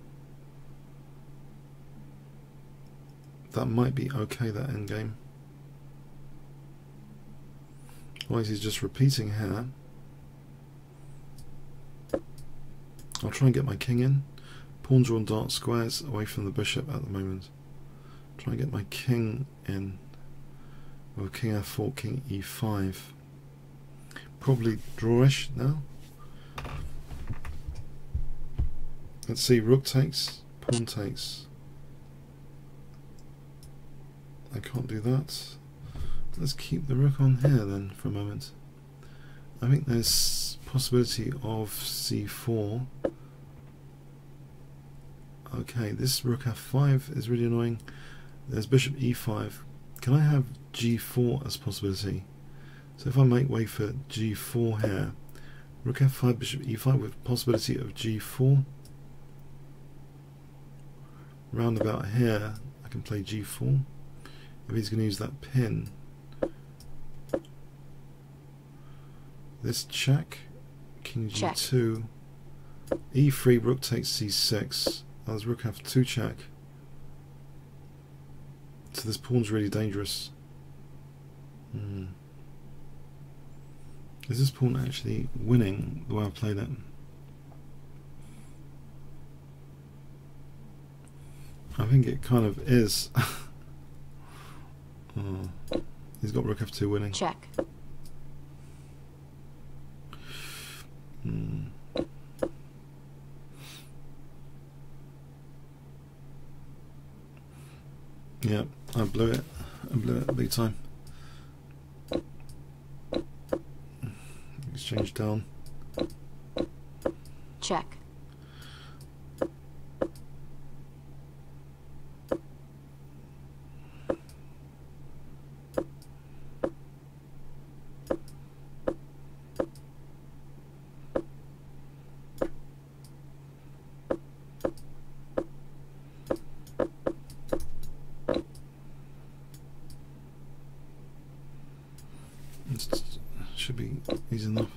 Speaker 1: That might be okay, that endgame. Otherwise he's just repeating here. I'll try and get my king in. Pawns are on dark squares away from the bishop at the moment. Try and get my king in with king f4, king e5. Probably drawish now. Let's see, rook takes, pawn takes. I can't do that. Let's keep the rook on here then for a moment. I think there's possibility of c4. Okay, this rook f5 is really annoying. There's bishop e5. Can I have g4 as possibility? So if I make way for g4 here, rook f5, bishop e5 with possibility of g4. Round about here, I can play g4. If he's going to use that pin, this check, king g2, e3, rook takes c6. That's rook f2 check. So this pawn's really dangerous. Is this pawn actually winning the way I've played it? I think it kind of is. He's got rook f2 winning.
Speaker 2: Check.
Speaker 1: Yeah, I blew it. I blew it big time. Exchange down.
Speaker 2: Check.
Speaker 1: Should be easy enough.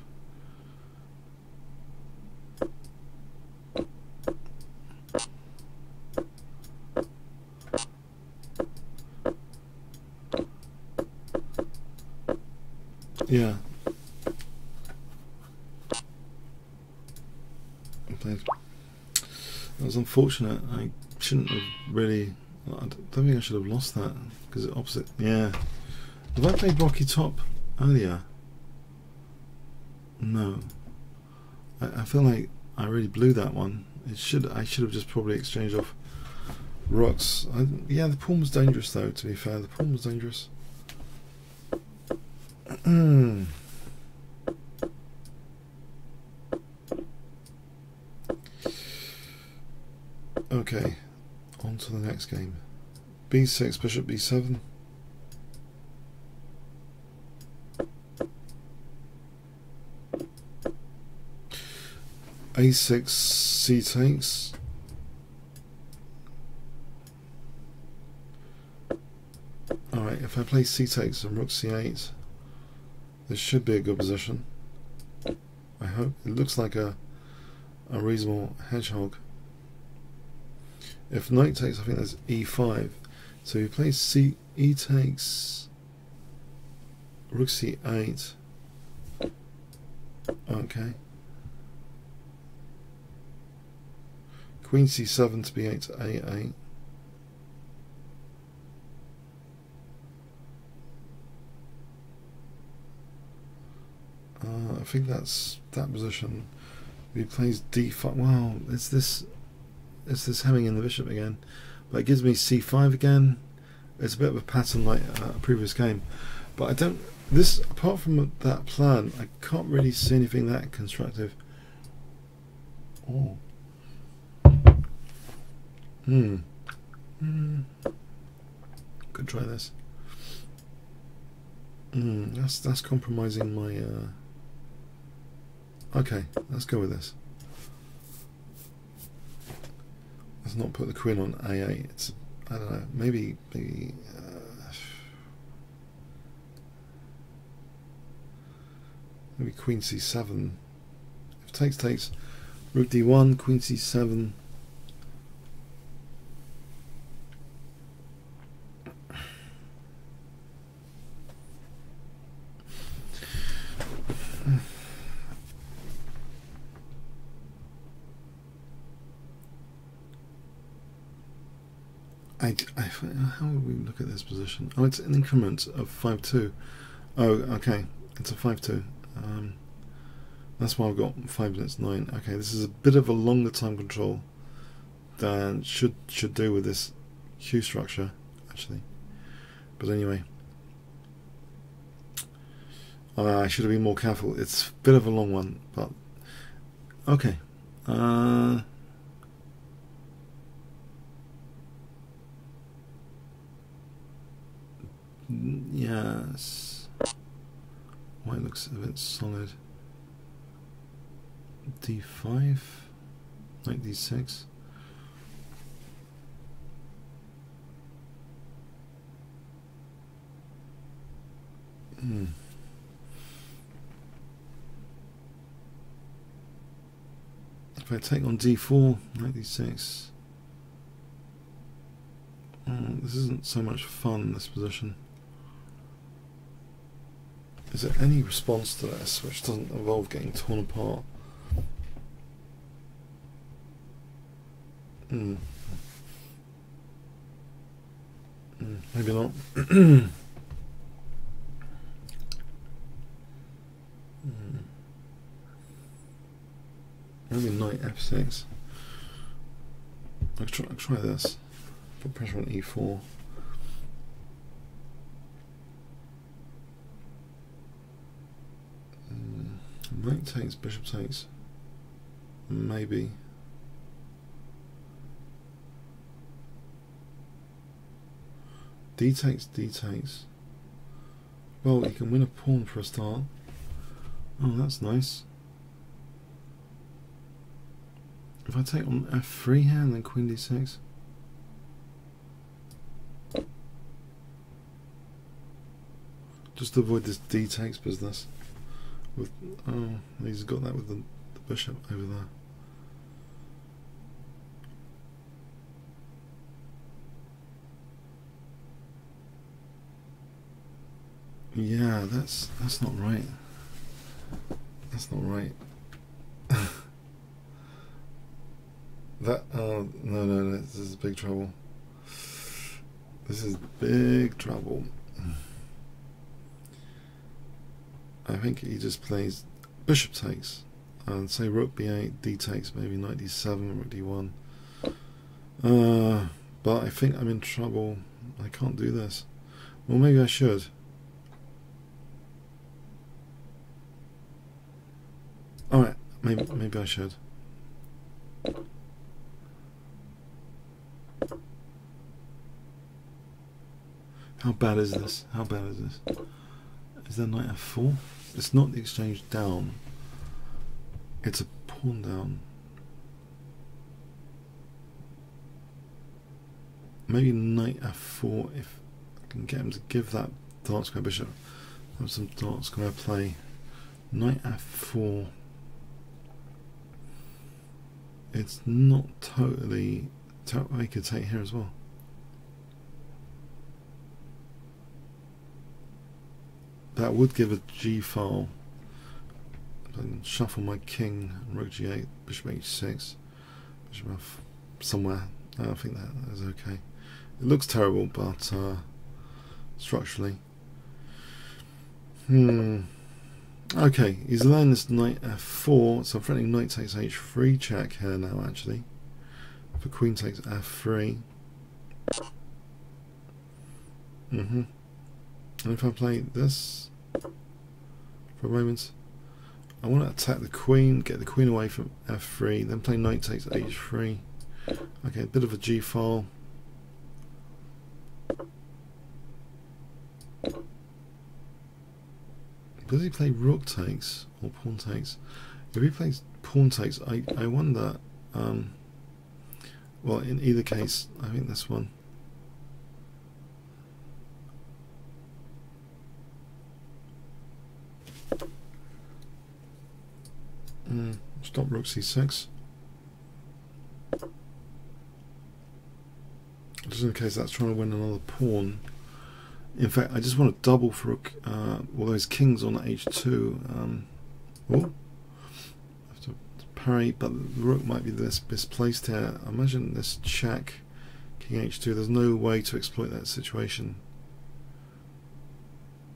Speaker 1: Yeah. That was unfortunate. I shouldn't have really. I don't think I should have lost that because it's opposite. Yeah. Have I played Rocky Top earlier? No. I feel like I really blew that one. I should have just probably exchanged off rocks. Yeah, the pawn was dangerous though. To be fair, the pawn was dangerous. Okay, on to the next game. b6, bishop b7. a6, c takes. Alright, if I play c takes and rook c8, this should be a good position. I hope. It looks like a reasonable hedgehog. If knight takes, I think that's e5. So he plays e takes, rook c8. Okay. Queen c7 to b8 to a8. I think that's that position. He plays d5. Wow, it's this hemming in the bishop again, but it gives me c5 again. It's a bit of a pattern like a previous game, but I don't. This apart from that plan, I can't really see anything that constructive. Oh. Could try this. That's compromising my. Okay, let's go with this. Let's not put the queen on a8. It's, I don't know, maybe maybe queen c7. If takes, rook d1, queen c7. How would we look at this position? Oh, it's an increment of 5-2. Oh, okay, it's a 5-2. That's why I've got 5 minutes 9. Okay, this is a bit of a longer time control should do with this Q structure actually. But anyway, I should have been more careful. It's a bit of a long one, but okay. Yes. White looks a bit solid. D5, knight D6. If I take on D4, knight D6. This isn't so much fun, this position. Is there any response to this which doesn't involve getting torn apart? Maybe not. Maybe knight F6. I'll try this. Put pressure on E4. Knight takes, bishop takes. Maybe. D takes, D takes. Well, you can win a pawn for a start. Oh, that's nice. If I take on F3 here and then Queen D6. Just to avoid this D takes business. With he's got that with the bishop over there. Yeah, that's not right. That's not right. That no, this is big trouble. This is big trouble. I think he just plays bishop takes and say rook b8, d takes, maybe knight d7, rook d1. But I think I'm in trouble. I can't do this. Well, maybe I should. Alright, maybe I should. How bad is this? How bad is this? Is there knight f4? It's not the exchange down. It's a pawn down. Maybe knight f4 if I can get him to give that dark square bishop. Have some dark square play. Knight f4. It's not totally. I could take here as well. That would give a G file. I can shuffle my king, rook G8, bishop H6, bishop F somewhere. I think that is okay. It looks terrible, but structurally. Okay, he's allowing this knight F4, so I'm threatening knight takes H3 check here now actually. For queen takes F3. And if I play this for a moment, I want to attack the queen, get the queen away from F3, then play knight takes H3. Okay, a bit of a G file. Does he play rook takes or pawn takes? If he plays pawn takes, I wonder. Well, in either case, I think this one. Stop rook c6. Just in case that's trying to win another pawn. In fact, I just want to double for rook. Well, those kings on h2. Oh, have to parry, but the rook might be misplaced here. I imagine this check, king h2. There's no way to exploit that situation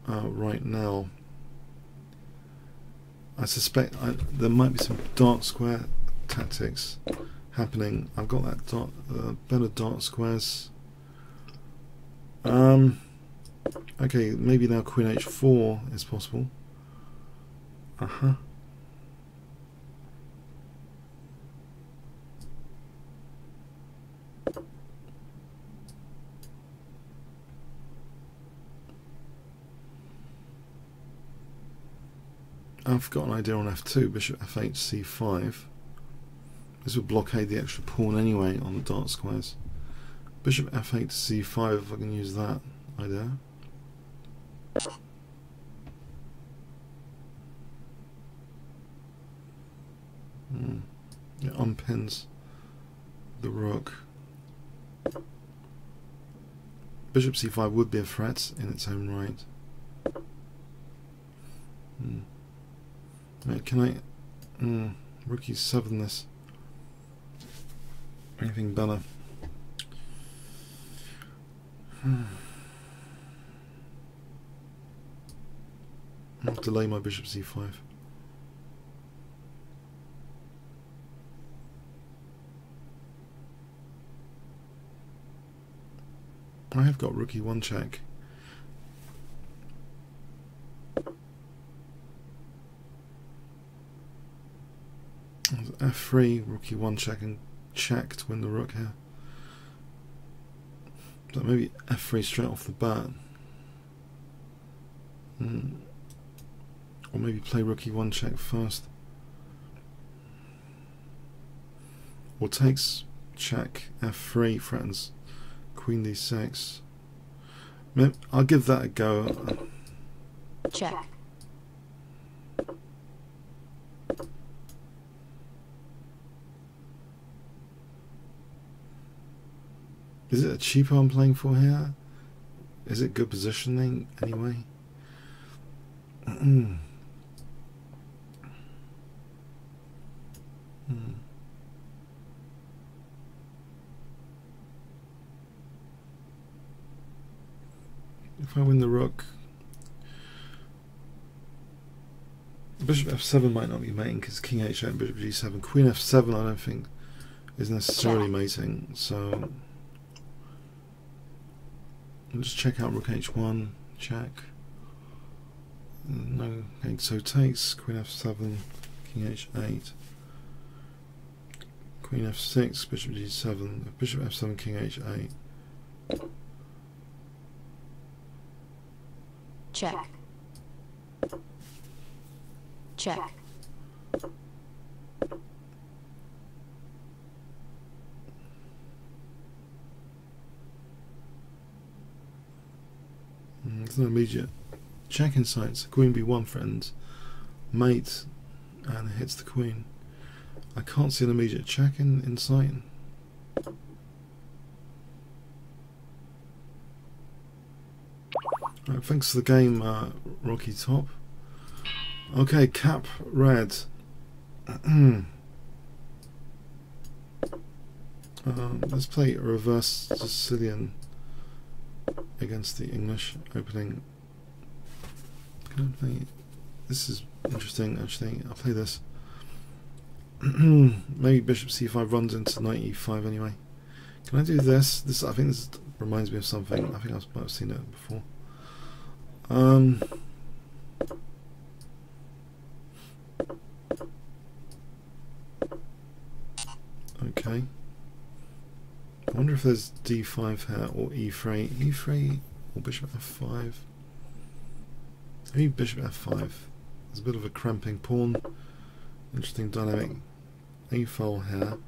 Speaker 1: right now. I suspect there might be some dark square tactics happening. I've got that dot, better dot squares. Okay, maybe now queen h4 is possible. I've got an idea on f2, bishop f8 c5. This would blockade the extra pawn anyway on the dart squares. Bishop f8 to c5, if I can use that idea. It unpins the rook. Bishop c5 would be a threat in its own right. Right, can I rook e7 this? Anything better? I'll delay my bishop c5. I have got rook e1 check. F3, rook e1 check, and check to win the rook here. So maybe f3 straight off the bat. Or maybe play rook e1 check first. Or takes check, f3 threatens queen d6. I'll give that a go.
Speaker 2: Check.
Speaker 1: Is it a cheapo I'm playing for here? Is it good positioning anyway? If I win the rook, bishop f7 might not be mating because king h8 and bishop g7. Queen f7 I don't think is necessarily mating, so I'll just check out rook h1, check. No, okay, so takes, queen f7, king h8, queen f6, bishop g7, bishop f7, king h8.
Speaker 2: Check. Check.
Speaker 1: There's no immediate check in sight. So queen b1 threatens mate and hits the queen. I can't see an immediate check in sight. Right, thanks for the game, Rocky Top. Okay, cap red. Let's play a reverse Sicilian against the English opening. Can I play? This is interesting actually. I'll play this. Maybe bishop c5 runs into knight e5 anyway. Can I do this? I think this reminds me of something. I think I might have seen it before. Okay. I wonder if there's d5 here or e3. E3 or bishop f5. Maybe bishop f5. There's a bit of a cramping pawn. Interesting dynamic. A file here.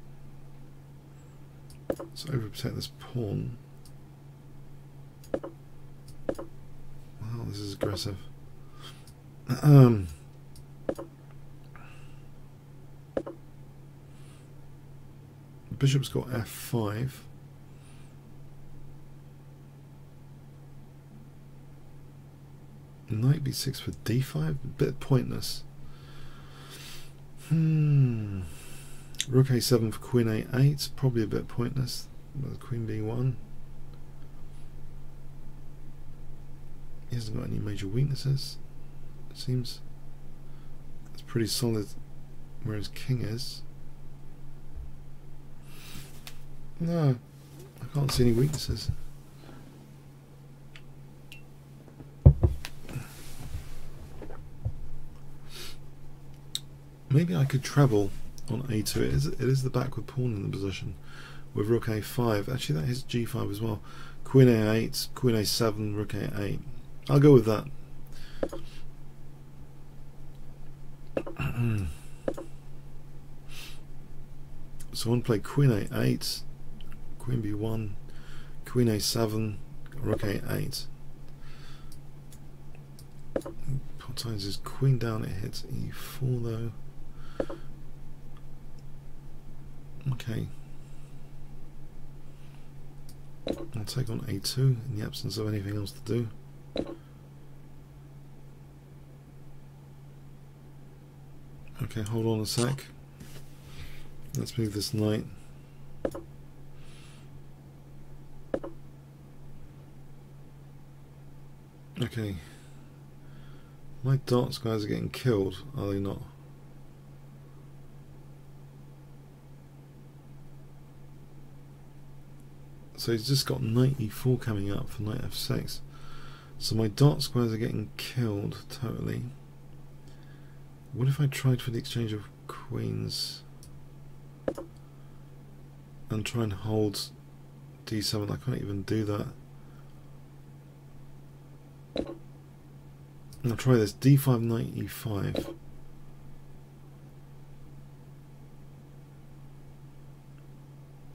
Speaker 1: Let's overprotect this pawn. Wow, this is aggressive. The bishop's got f5. Knight b6 for d5? A bit pointless. Rook a7 for queen a8, probably a bit pointless. Queen b1. He hasn't got any major weaknesses, it seems. It's pretty solid, whereas king is. No, I can't see any weaknesses. Maybe I could treble on a2. It is the backward pawn in the position with rook a5. Actually, that hits g5 as well. Queen a8, queen a7, rook a8. I'll go with that. So I want to play queen a8, queen b1, queen a7, rook a8. Sometimes his queen down, it hits e4 though. Okay. I'll take on a2 in the absence of anything else to do. Okay, hold on a sec. Let's move this knight. Okay. My darts guys are getting killed, are they not? So he's just got knight e4 coming up for knight f6. So my dart squares are getting killed totally. What if I tried for the exchange of queens and try and hold d7? I can't even do that. I'll try this. d5, knight e5.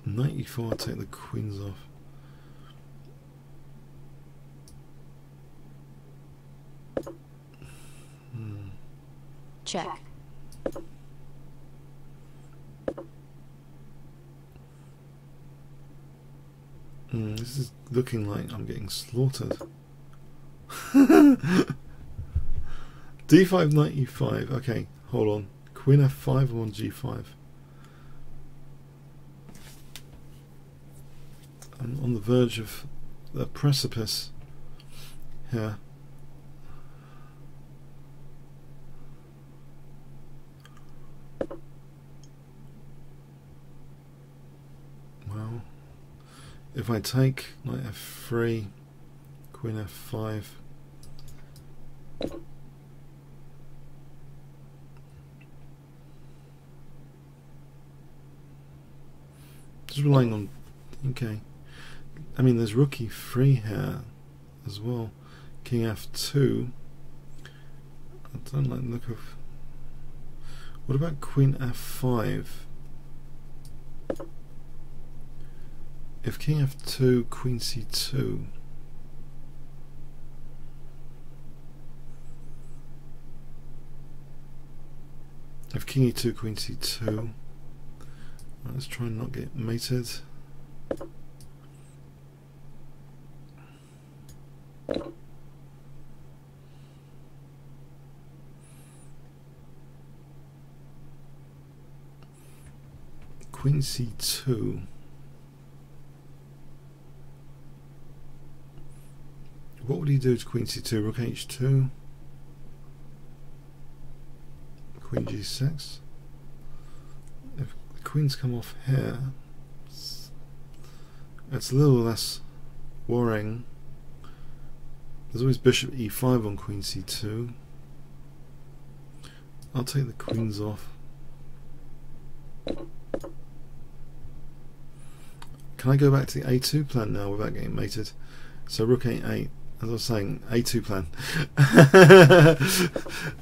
Speaker 1: Knight e4, I'll take the queens off.
Speaker 2: Check.
Speaker 1: This is looking like I'm getting slaughtered. d5, knight e5. Okay, hold on. Queen f5, I'm on g5. I'm on the verge of the precipice here. Well, if I take knight f3, queen f5, just relying on, okay. I mean, there's rook e3 here as well. King f2. I don't like the look of. What about queen f5? If king f2, queen c2. If king e2, queen c2. Let's try and not get mated. Queen c2. What would he do to queen c2? Rook h2. Queen g6. If the queens come off here, it's a little less worrying. There's always bishop e5 on queen c2. I'll take the queens off. Can I go back to the a2 plan now without getting mated? So rook a8, as I was saying, a2 plan.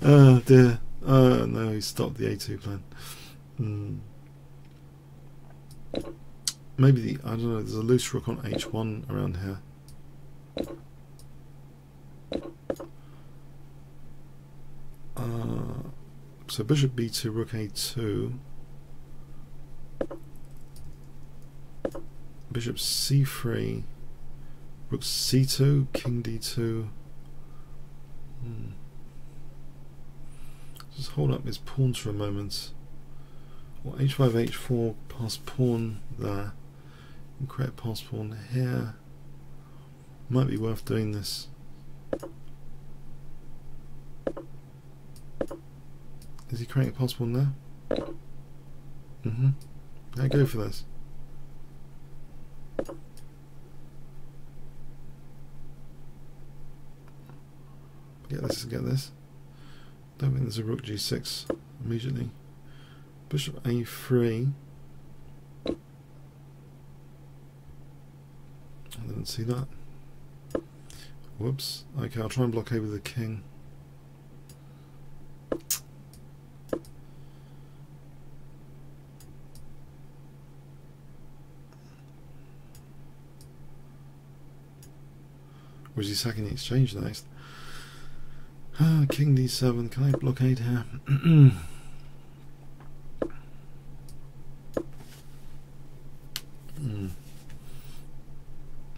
Speaker 1: Oh dear. Oh no, he stopped the a2 plan. Maybe the, I don't know, there's a loose rook on h1 around here. So bishop b2, rook a2. Bishop c3, rook c2, king d2. Just hold up his pawns for a moment. Or h5, h4, pass pawn there. And create pass pawn here. Might be worth doing this. Is he creating a pass pawn there? I go for this. Get this, get this. Don't think there's a rook g6 immediately. Bishop a3. I didn't see that. Whoops. Okay, I'll try and blockade with the king. Or is he sacking the exchange next? King d7. Can I blockade here?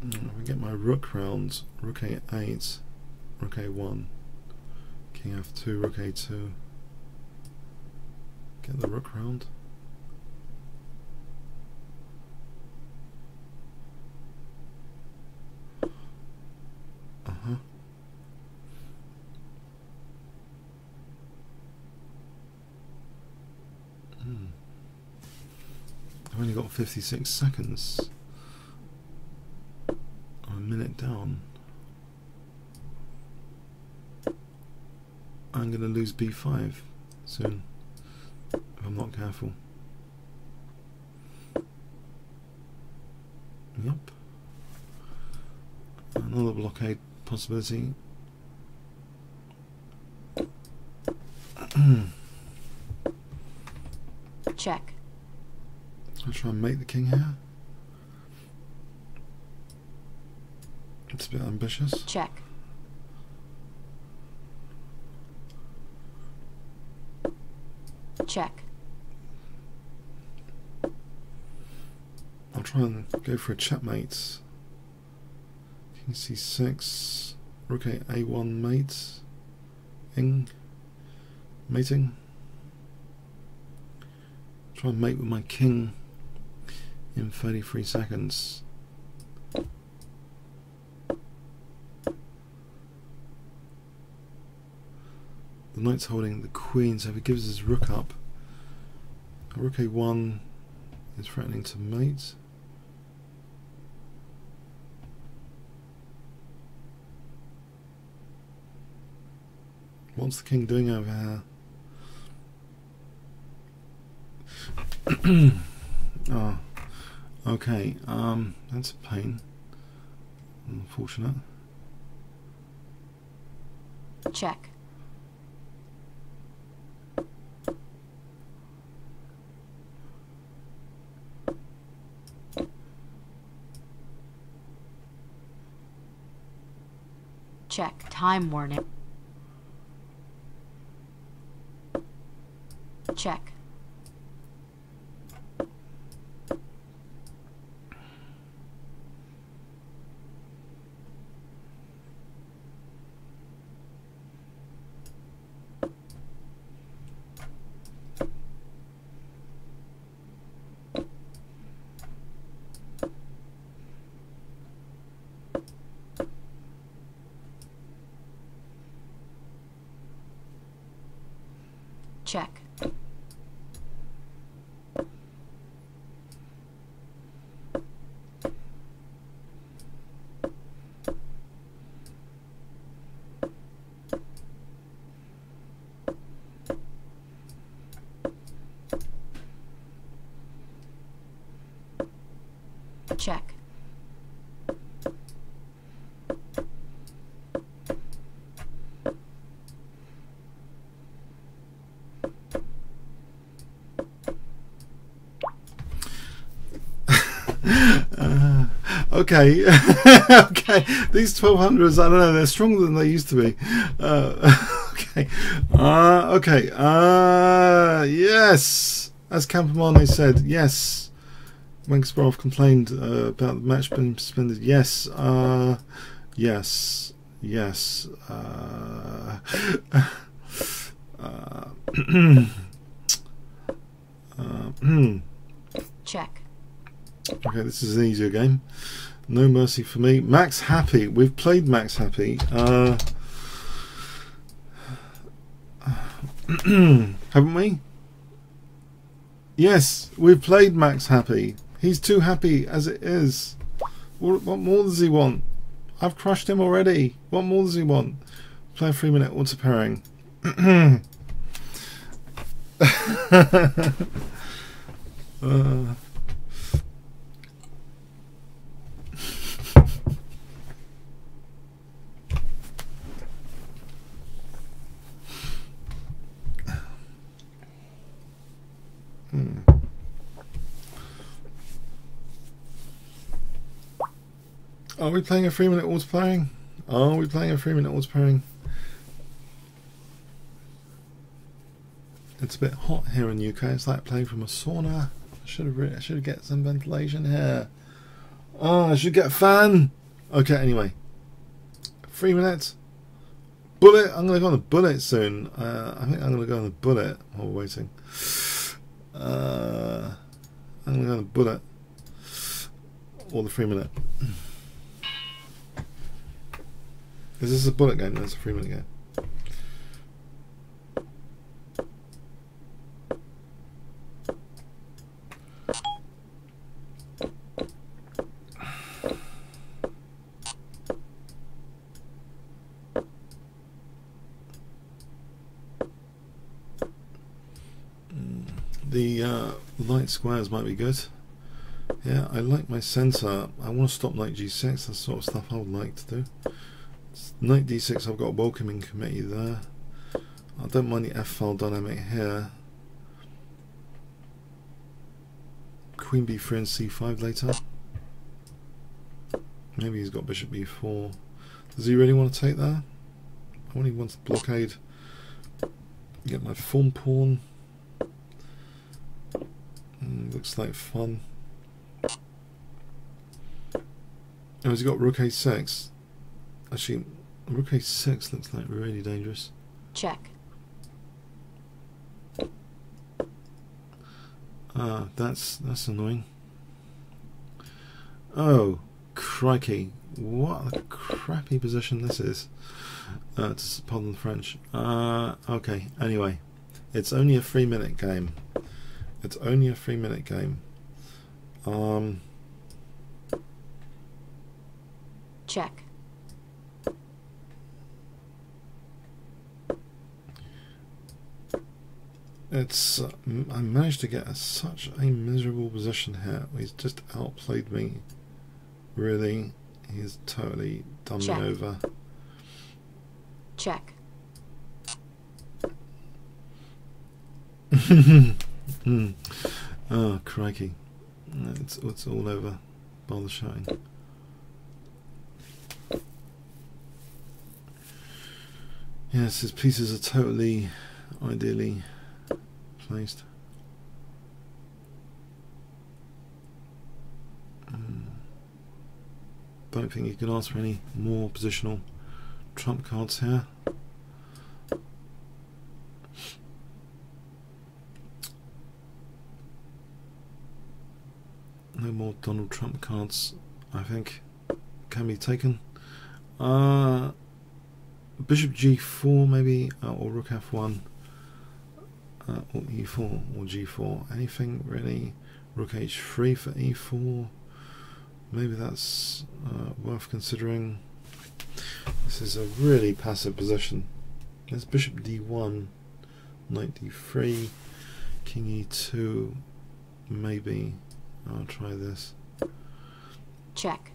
Speaker 1: If I get my rook round, rook a8, rook a1, king f2, rook a2. Get the rook round. I've only got 56 seconds. I'm a minute down. I'm going to lose b5 soon if I'm not careful. Yep. Another blockade possibility.
Speaker 2: Check.
Speaker 1: I'll try and make the king here. It's a bit ambitious.
Speaker 2: Check. Check.
Speaker 1: I'll try and go for a checkmate. King c6, rook a1 mate, mating. Try and mate with my king in 33 seconds. The knight's holding the queen, so if he gives his rook up, rook a1 is threatening to mate. What's the king doing over here? Oh, okay. That's a pain. Unfortunate.
Speaker 2: Check. Check. Time warning. Check. Check. Check.
Speaker 1: Okay. Okay, these 1200s, I don't know, they're stronger than they used to be. Okay. Okay. Yes, as Campomanes said, yes. When Kasparov complained about the match being suspended, yes. Yes. Yes.
Speaker 2: Check.
Speaker 1: Okay, this is an easier game. No mercy for me. Max Happy. We've played Max Happy. Haven't we? Yes, we've played Max Happy. He's too happy as it is. What more does he want? I've crushed him already. What more does he want? Play a 3-minute auto pairing. Are we playing a 3-minute auto pairing? Are we playing a 3-minute auto pairing? It's a bit hot here in the UK. It's like playing from a sauna. I should get some ventilation here. Oh, I should get a fan. Okay, anyway. 3 minutes. Bullet. I'm going to go on the bullet soon. I think I'm going to go on the bullet while we're waiting. I'm going to go on the bullet. Or the 3-minute. Is this a bullet game? That's a 3-minute game. The light squares might be good. Yeah, I like my centre. I want to stop knight g6. That's the sort of stuff I would like to do. Knight d6, I've got a welcoming committee there. I don't mind the f-file dynamic here. Queen b3 and c5 later. Maybe he's got bishop b4. Does he really want to take that? I only want to blockade. Get my form pawn. Looks like fun. Oh, has he got rook a6? Actually, rook a6 looks like really dangerous.
Speaker 2: Check.
Speaker 1: That's annoying. Oh, crikey. What a crappy position this is. Pardon the French. Okay, anyway. It's only a 3-minute game. It's only a 3-minute game.
Speaker 2: Check.
Speaker 1: It's I managed to get such a miserable position here. He's just outplayed me. Really, he's totally done me over.
Speaker 2: Check.
Speaker 1: Oh, crikey. It's all over by the shine. Yes, his pieces are totally ideally placed. Don't think you can ask for any more positional trump cards here. No more Donald Trump cards, I think, can be taken. Bishop g4 maybe, or rook f1, or e4 or g4. Anything really? Rook h3 for e4. Maybe that's worth considering. This is a really passive position. There's bishop d1, knight d3, king e2. Maybe I'll try this.
Speaker 2: Check.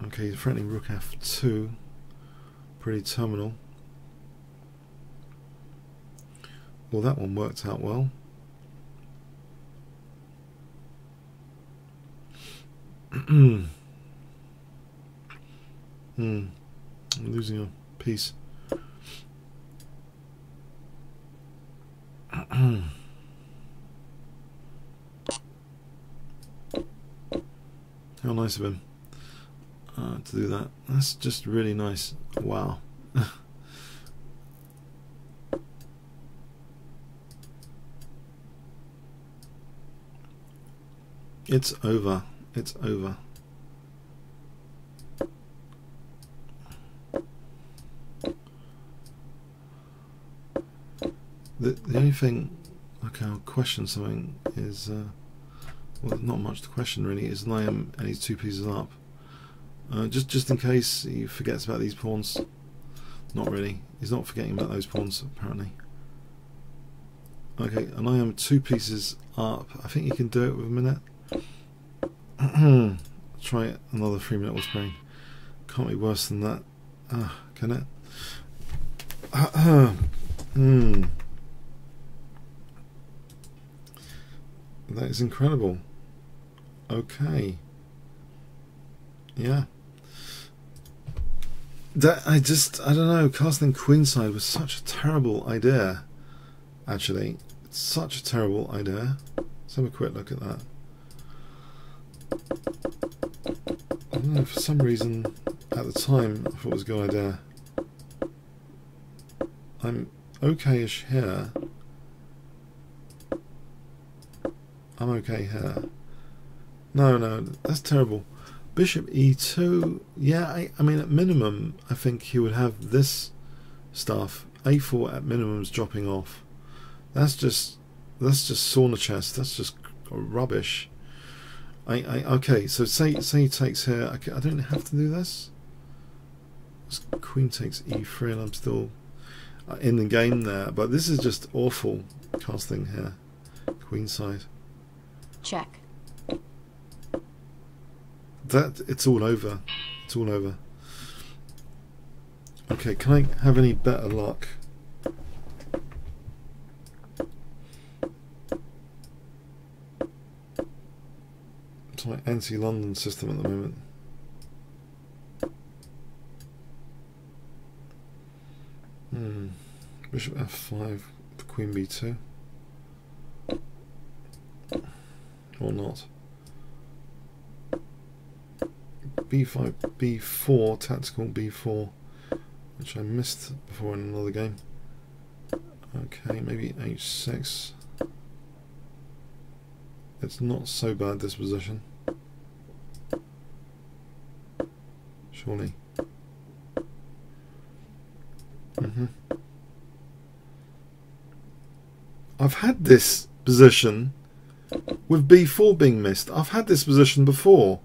Speaker 1: Okay, threatening rook f2. Pretty terminal. Well, that one worked out well. I'm losing a piece. How nice of him to do that. That's just really nice. Wow. It's over. It's over. The only thing, okay, I'll question something is, well, not much to question really, is Liam and he's 2 pieces up. Just in case he forgets about these pawns. Not really. He's not forgetting about those pawns, apparently. Okay, and I am 2 pieces up. I think you can do it with a minute. Try another 3-minute Whispering. Can't be worse than that. Can it? That is incredible. Okay. Yeah. That I don't know, casting queenside was such a terrible idea. Actually, it's such a terrible idea. Let's have a quick look at that. I don't know, for some reason at the time I thought it was a good idea. I'm okay-ish here. I'm okay here. No, that's terrible. Bishop e2. Yeah, I mean, at minimum, I think he would have this stuff. a4 at minimum is dropping off. That's just sauna chest. That's just rubbish. Okay. So say he takes here. I don't have to do this. Queen takes e3, and I'm still in the game there. But this is just awful casting here. Queenside.
Speaker 2: Check.
Speaker 1: It's all over. It's all over. Okay, can I have any better luck? It's my anti-London system at the moment. Bishop f5, Queen b2. Or not. b5, b4, tactical b4, which I missed before in another game. Okay, maybe h6. It's not so bad, this position. Surely. I've had this position with b4 being missed. I've had this position before.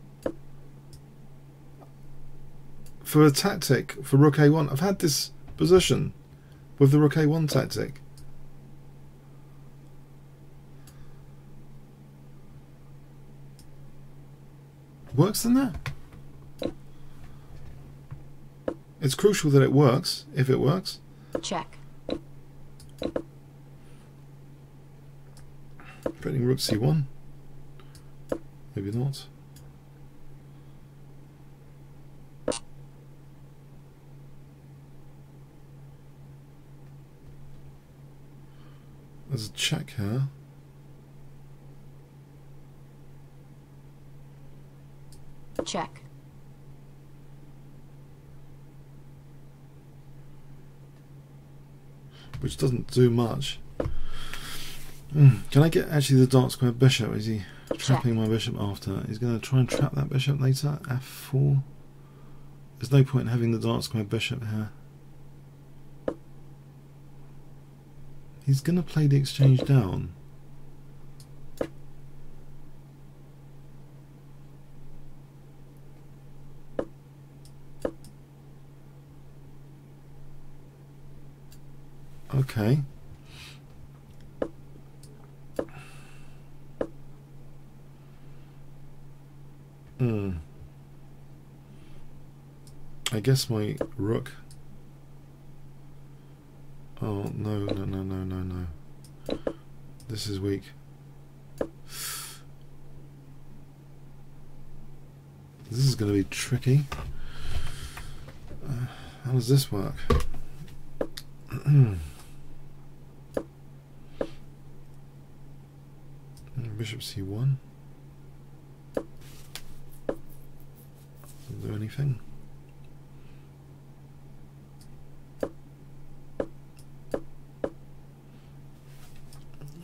Speaker 1: For a tactic for rook a1, I've had this position with the rook a1 tactic. Works than that? It's crucial that it works, if it works.
Speaker 2: Check.
Speaker 1: Threatening rook c1. Maybe not. There's a check here.
Speaker 2: Check.
Speaker 1: Which doesn't do much. Can I get actually the dark square bishop? Is he trapping my bishop after? He's going to try and trap that bishop later. f4. There's no point in having the dark square bishop here. He's going to play the exchange down. Okay. I guess my rook. Oh, no. This is weak. This is going to be tricky. How does this work? Bishop c1. Doesn't do anything.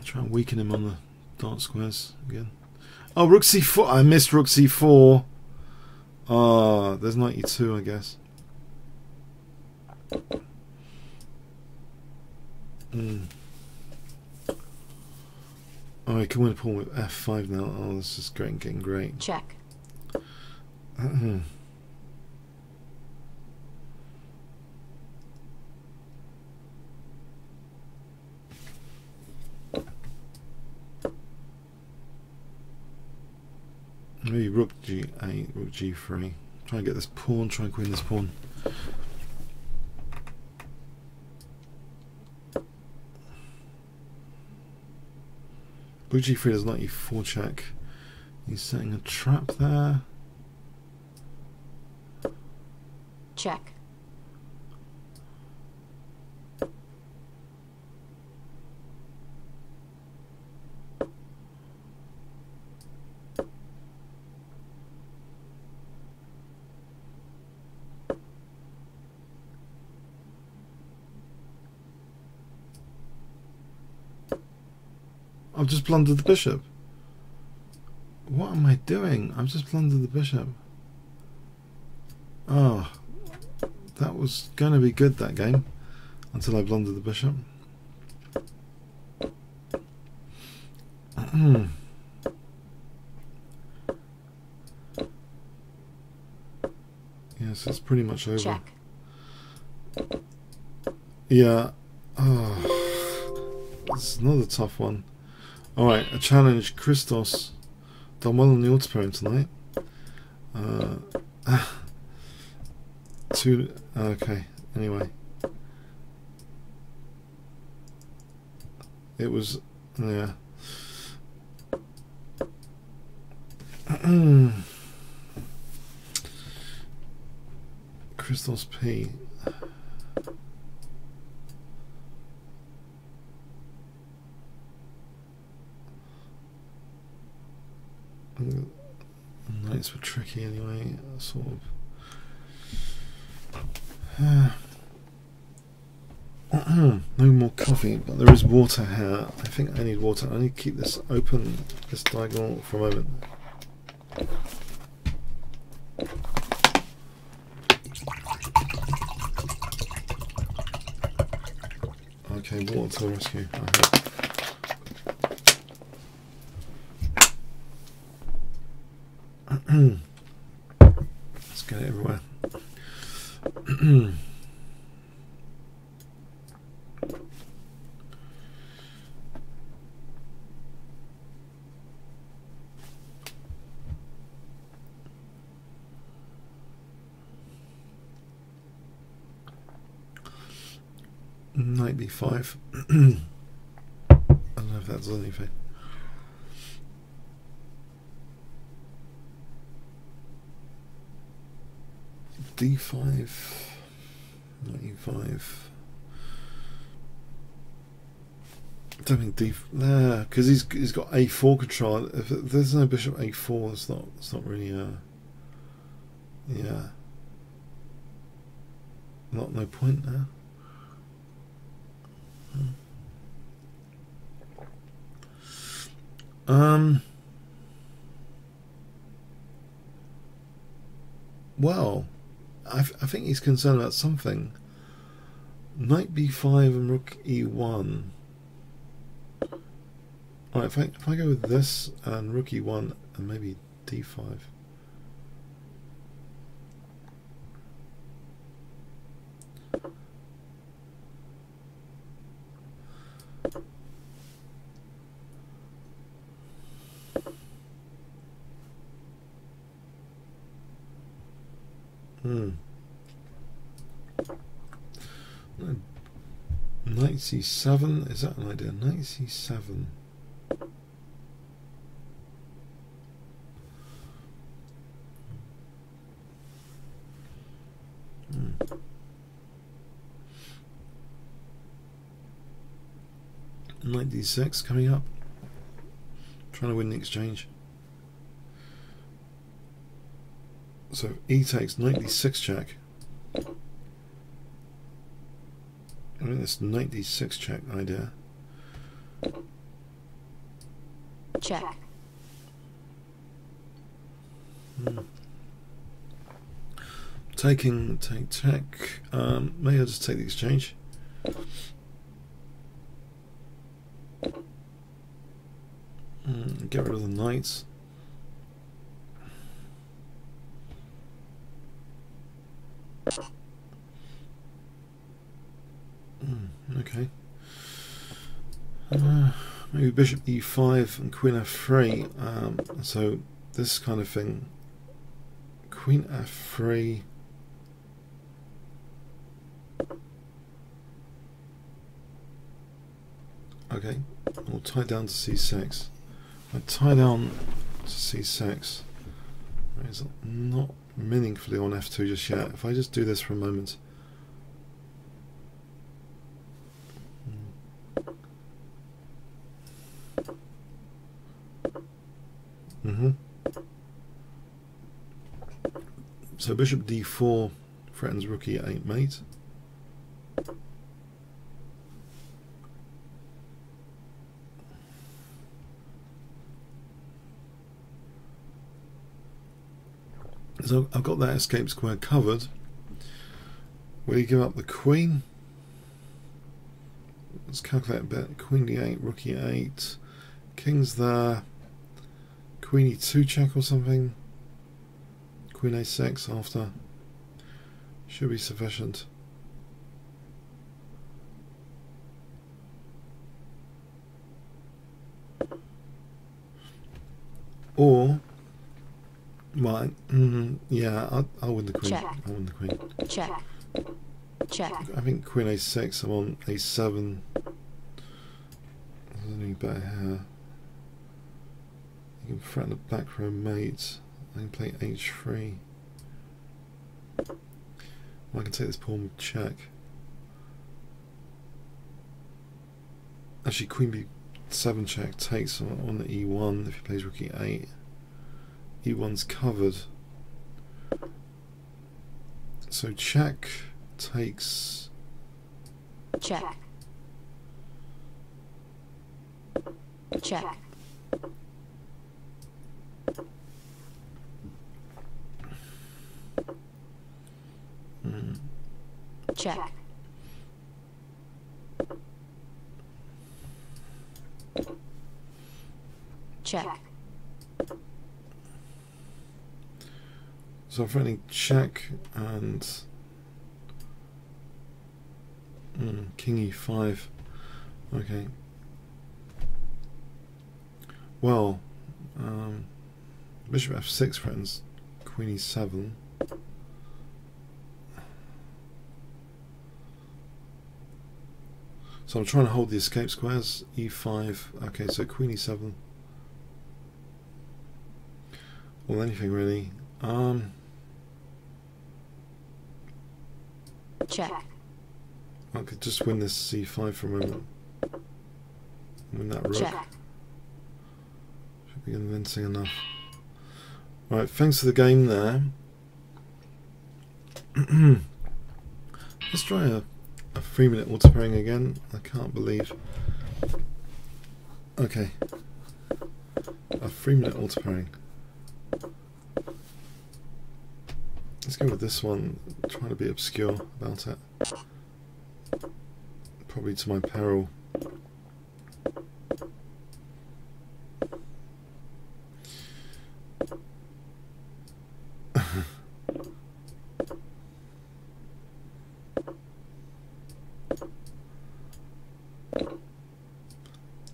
Speaker 1: Try and weaken him on the dark squares again. Oh, rook c4. I missed rook c4. Ah, there's knight e2, I guess. Oh, I can win a pawn with f5 now. Oh, this is great, getting great.
Speaker 2: Check.
Speaker 1: Maybe rook g8, rook g3. Try and get this pawn, try and queen this pawn. Rook g3 does not e4 check. He's setting a trap there.
Speaker 2: Check.
Speaker 1: I've just blundered the bishop. What am I doing? I've just blundered the bishop. Oh, that was going to be good, that game, until I blundered the bishop. Yes, it's pretty much over.
Speaker 2: Check.
Speaker 1: Yeah. Oh, this is another tough one. Alright, a challenge. Christos. Done well on the autopilot tonight. Okay, anyway. It was, yeah. Christos P. Nights were tricky anyway, sort of. No more coffee, but there is water here. I think I need water. I need to keep this open, this diagonal, for a moment. Okay, water to the rescue. I hope. Let's get it everywhere. Knight b5. I don't know if that does anything. d5, knight e5. I don't think d there because he's got a4 control. If there's no bishop a4, it's not really yeah. No point there. Well, I think he's concerned about something. Knight b5 and rook e1. Alright, if I go with this and rook e1 and maybe d5. Knight c7, is that an idea? Knight c7. Knight d6 coming up. Trying to win the exchange. So e takes knight d6 check. I mean, this knight d6 check idea.
Speaker 2: Check.
Speaker 1: Take check. Maybe I'll just take the exchange. Get rid of the knights. Okay. Maybe bishop e5 and queen f3. So this kind of thing. Queen f3. Okay, we'll tie down to c6. I tie down to c6. It's not meaningfully on f2 just yet. If I just do this for a moment. So bishop d4 threatens rook e8 mate. So I've got that escape square covered. Will you give up the queen? Let's calculate a bit. Queen d8, rook e8, king's there. Queen e2 check or something. Queen a6 after. Should be sufficient. Or, right, yeah, I'll win the queen.
Speaker 2: Check.
Speaker 1: I'll win the queen.
Speaker 2: Check. Check.
Speaker 1: I think queen a6, I'm on a7. There's anything better here. You can threaten the back row mate. I can play h3. I can take this pawn with check. Actually, queen b7 check takes on the e1 if he plays rook e8. e1's covered. So check takes.
Speaker 2: Check. Check. Check. Check.
Speaker 1: So I'm threatening check and king e5. Okay. Well, bishop f6 threatens queen e7. So I'm trying to hold the escape squares. e5. Okay, so queen e7. Well, anything really.
Speaker 2: Check.
Speaker 1: I could just win this c5 for a moment. Win that rook.
Speaker 2: Check.
Speaker 1: Should be convincing enough. Right, thanks for the game there. Let's try a 3-minute auto pairing again. I can't believe. Okay. A 3-minute auto pairing. Let's go with this one. Trying to be obscure about it. Probably to my peril.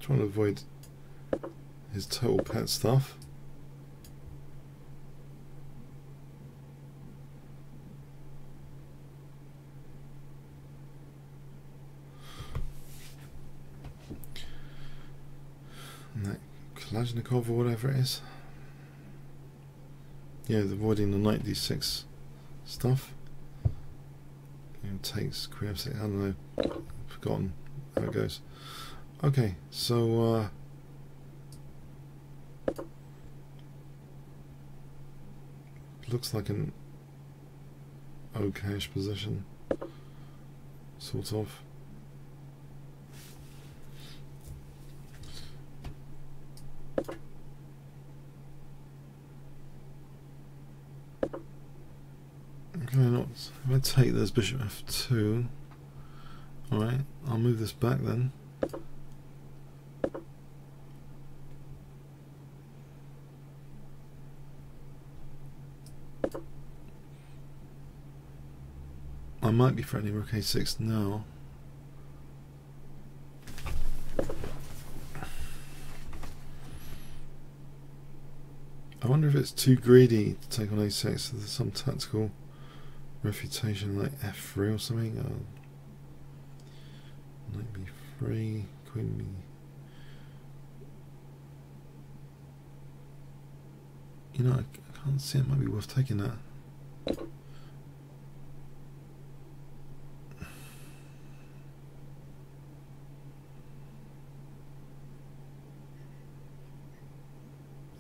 Speaker 1: Trying to avoid his total pet stuff. And that Kalashnikov or whatever it is. Yeah, avoiding the knight d6 stuff. It takes queen f6. I don't know. I've forgotten how it goes. Okay, so looks like an okayish position, sort of. Okay, if I take this bishop f2, alright, I'll move this back then. I might be threatening rook a6 now. I wonder if it's too greedy to take on a6, so there's some tactical refutation like f3 or something. Knight b3, queen b. You know, I can't see it might be worth taking that.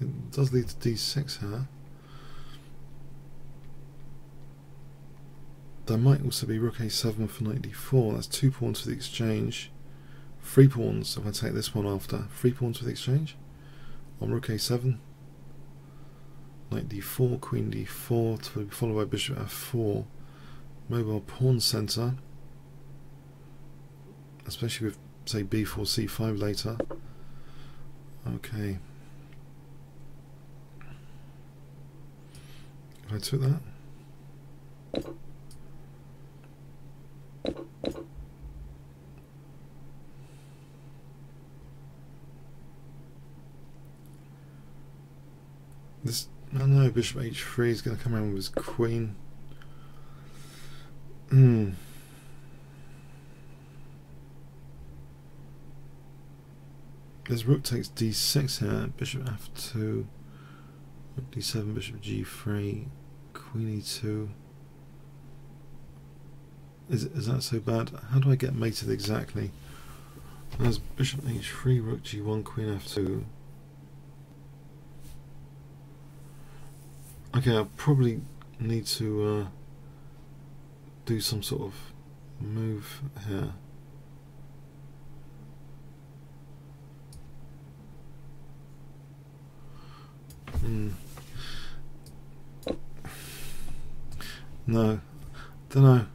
Speaker 1: It does lead to d6 here. There might also be rook a7 for knight d4. That's 2 pawns for the exchange. 3 pawns if I take this one after. 3 pawns for the exchange on rook a7. Knight d4, queen d4, to be followed by bishop f4. Mobile pawn centre, especially with, say, b4, c5 later. Okay. If I took that. This, I don't know, bishop h3 is going to come around with his queen. There's rook takes d6 here, bishop f2, rook d7, bishop g3, queen e2. Is that so bad? How do I get mated exactly? There's bishop h3, rook g1, queen f2. Okay, I probably need to do some sort of move here. No, don't know.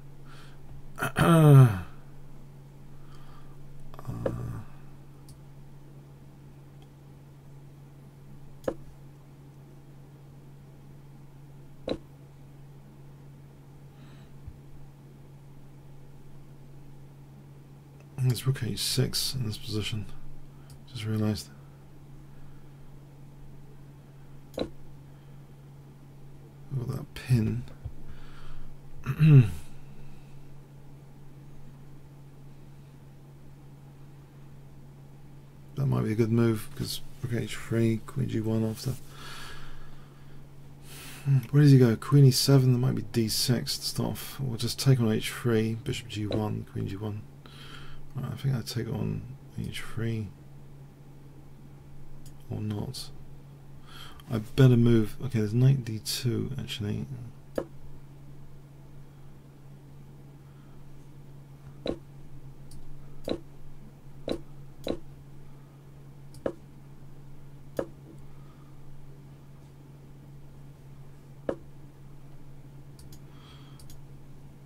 Speaker 1: There's rook h6 in this position. Just realised. Oh, that pin. That might be a good move because rook h3, queen g1 after. Where does he go? Queen e7. There might be d6 to start off. We'll just take on h3, bishop g1, queen g1. Right, I think I'd take on h3 or not. I better move. Okay, there's knight d2 actually.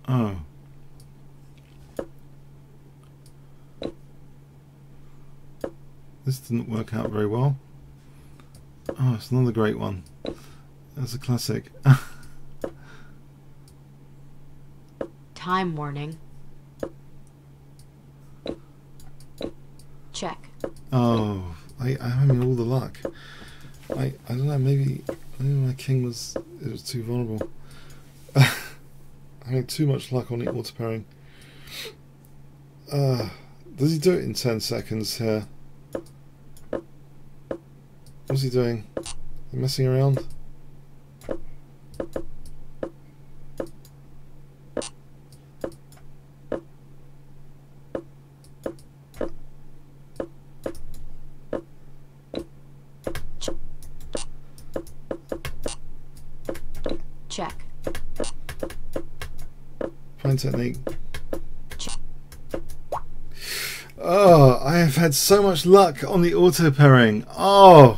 Speaker 1: Oh. This didn't work out very well. Oh, it's another great one. That's a classic.
Speaker 2: Time warning. Check.
Speaker 1: Oh, I'm having all the luck. I don't know, maybe my king was too vulnerable. I had too much luck on the auto pairing. Does he do it in 10 seconds here? What's he doing? He messing around?
Speaker 2: Check.
Speaker 1: Fine technique. Oh, I have had so much luck on the auto pairing. Oh,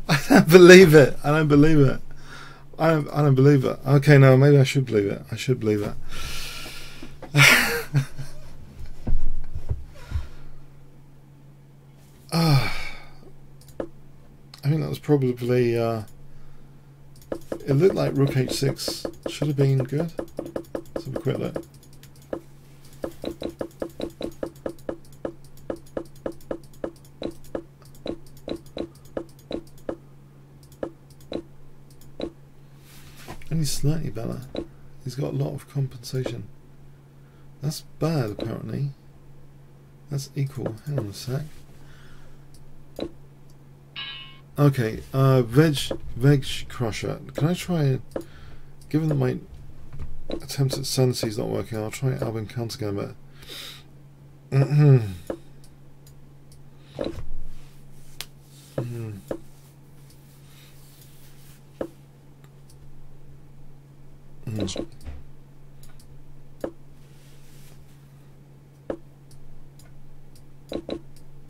Speaker 1: I don't believe it. I don't believe it. I don't believe it. Okay, no, maybe I should believe it. I should believe it. I think that was probably. It looked like rook h6 should have been good. Let's have a quick look. Only slightly better. He's got a lot of compensation. That's bad, apparently. That's equal. Hang on a sec. Okay, Kingscrusher. Can I try, given that my attempt at sanity is not working, I'll try Albin Countergambit.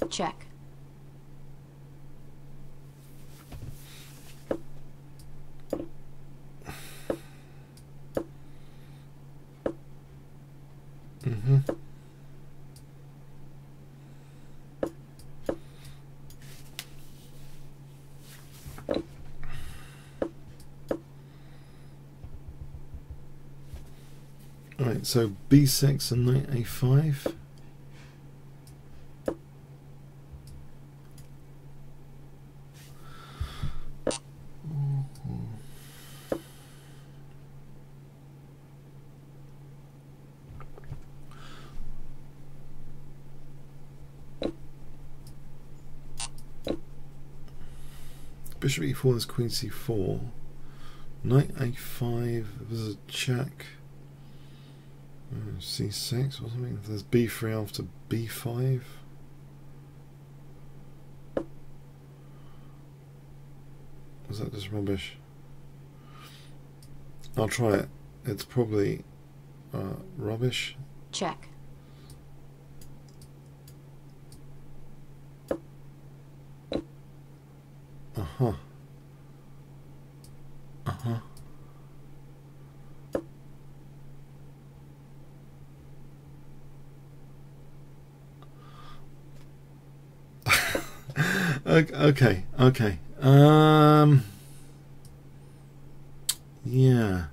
Speaker 2: Check.
Speaker 1: Right, so B6 and knight A5. Bishop E4 is Queen C4. Knight A5, there's a check. C6 or something. There's B3 after B5. Was that just rubbish? I'll try it. It's probably rubbish.
Speaker 2: Check.
Speaker 1: Uh-huh. Uh-huh. Okay, okay. Yeah.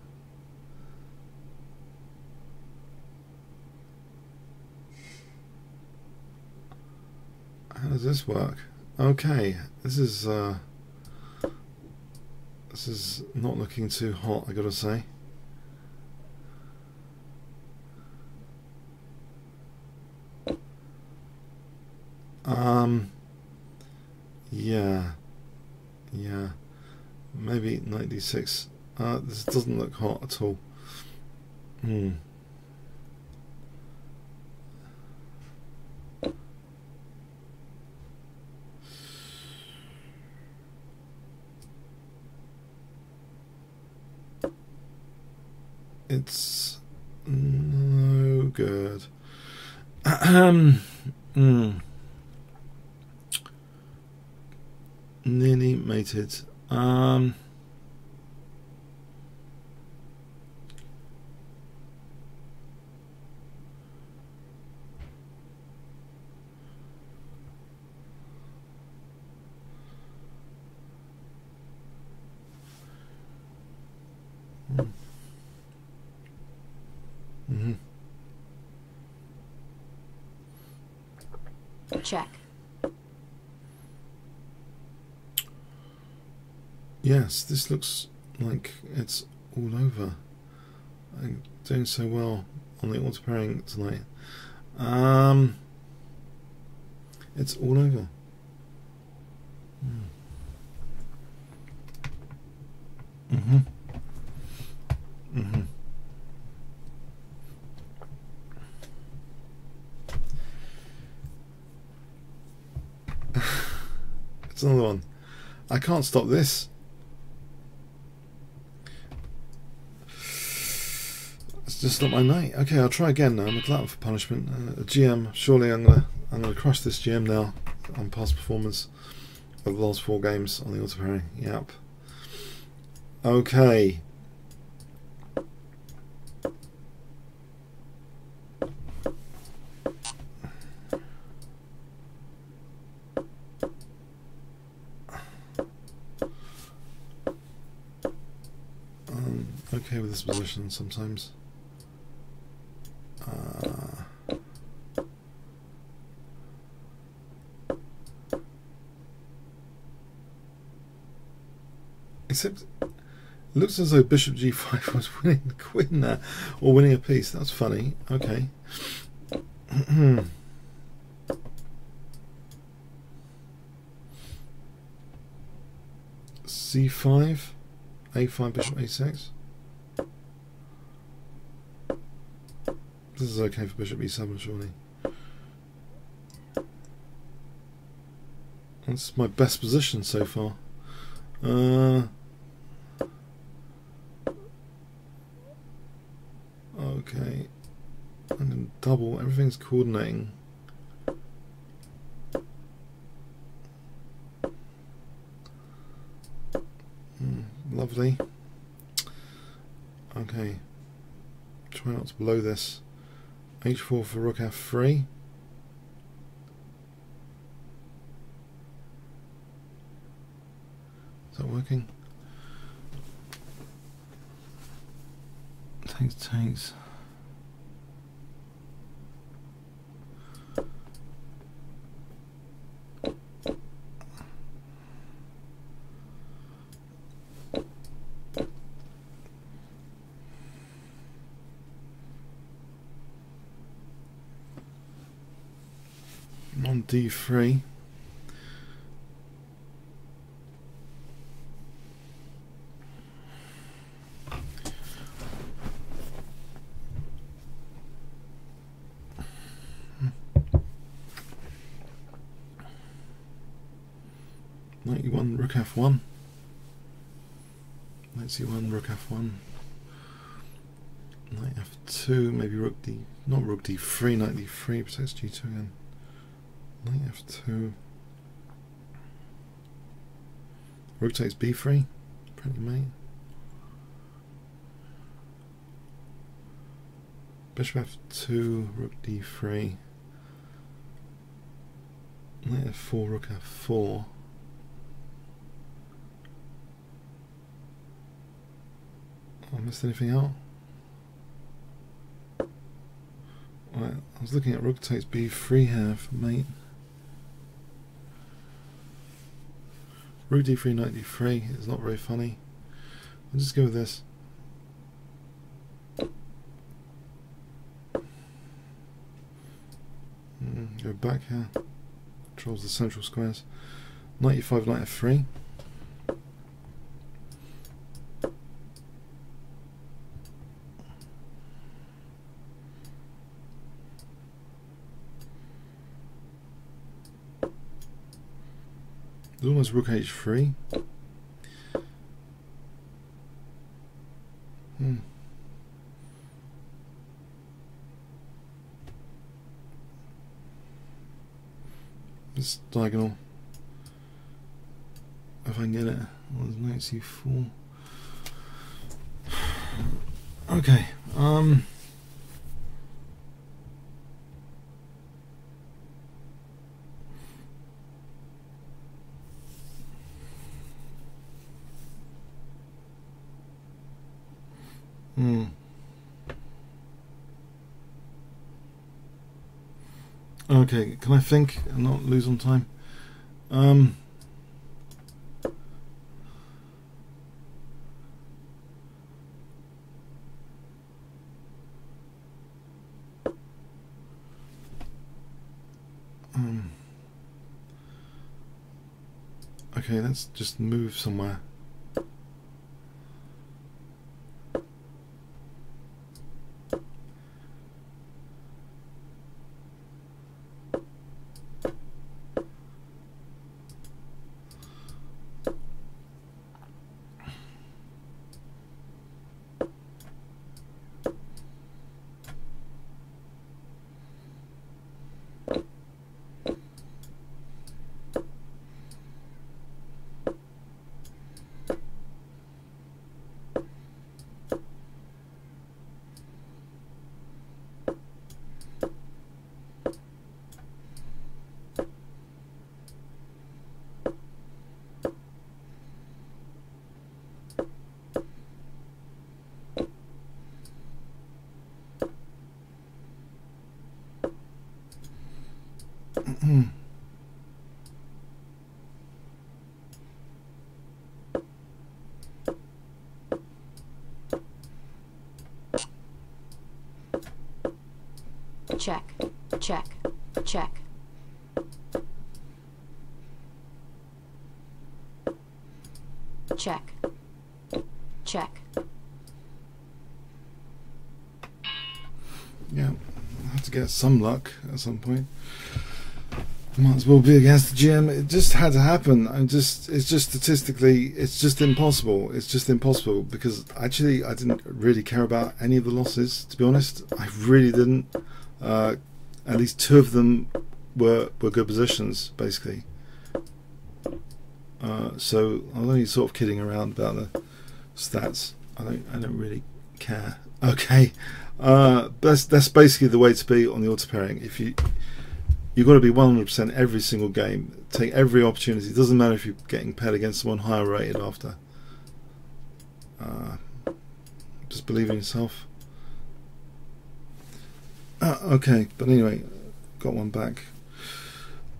Speaker 1: How does this work? Okay, this is not looking too hot, I gotta say. Yeah, maybe knight d6. This doesn't look hot at all. It's no good. Nearly mated.
Speaker 2: Check.
Speaker 1: Yes, this looks like it's all over. I'm doing so well on the auto pairing tonight. It's all over. It's another one. I can't stop this. It's just not my night. Okay, I'll try again now. I'm a glutton for punishment. A GM. Surely I'm gonna crush this GM now on past performance of the last 4 games on the auto pairing. Yep. Okay. Okay with this position sometimes. Except, Looks as though bishop g5 was winning the queen there, or winning a piece. That's funny. Okay. c5, a5, bishop a6. This is okay for bishop e7, surely. That's my best position so far. Okay, I'm going to double. Everything's coordinating. Lovely. Okay, try not to blow this. h4 for rook f3. Is that working? Takes. On d3. Knight e1, rook f1. Knight c1, rook f1. Knight f2, maybe rook d, not rook d3, knight d3, protects g2 again. Knight f2. Rook takes b3, pretty mate. Bishop f2, rook d3. Knight f4, rook f4. I missed anything out? Right, I was looking at rook takes b3 here for mate. Rook d3, knight d3 is not very funny. I'll just go with this. Go back here. Controls the central squares. Knight e5, knight f3. There's almost rook h3. This diagonal, if I can get it. Well, there's knight c4. Okay. Okay, can I think and not lose on time? Okay, let's just move somewhere.
Speaker 2: check, check, check, check.
Speaker 1: Yeah, I have to get some luck at some point. Might as well be against the GM. It just had to happen. It's just statistically, it's just impossible. It's just impossible because actually I didn't really care about any of the losses, to be honest. I really didn't. At least 2 of them were good positions, basically. So I'm only sort of kidding around about the stats. I don't really care. Okay, that's basically the way to be on the auto pairing. If you've got to be 100% every single game. Take every opportunity. It doesn't matter if you're getting paired against someone higher rated after. Just believe in yourself. Okay, but anyway, got one back.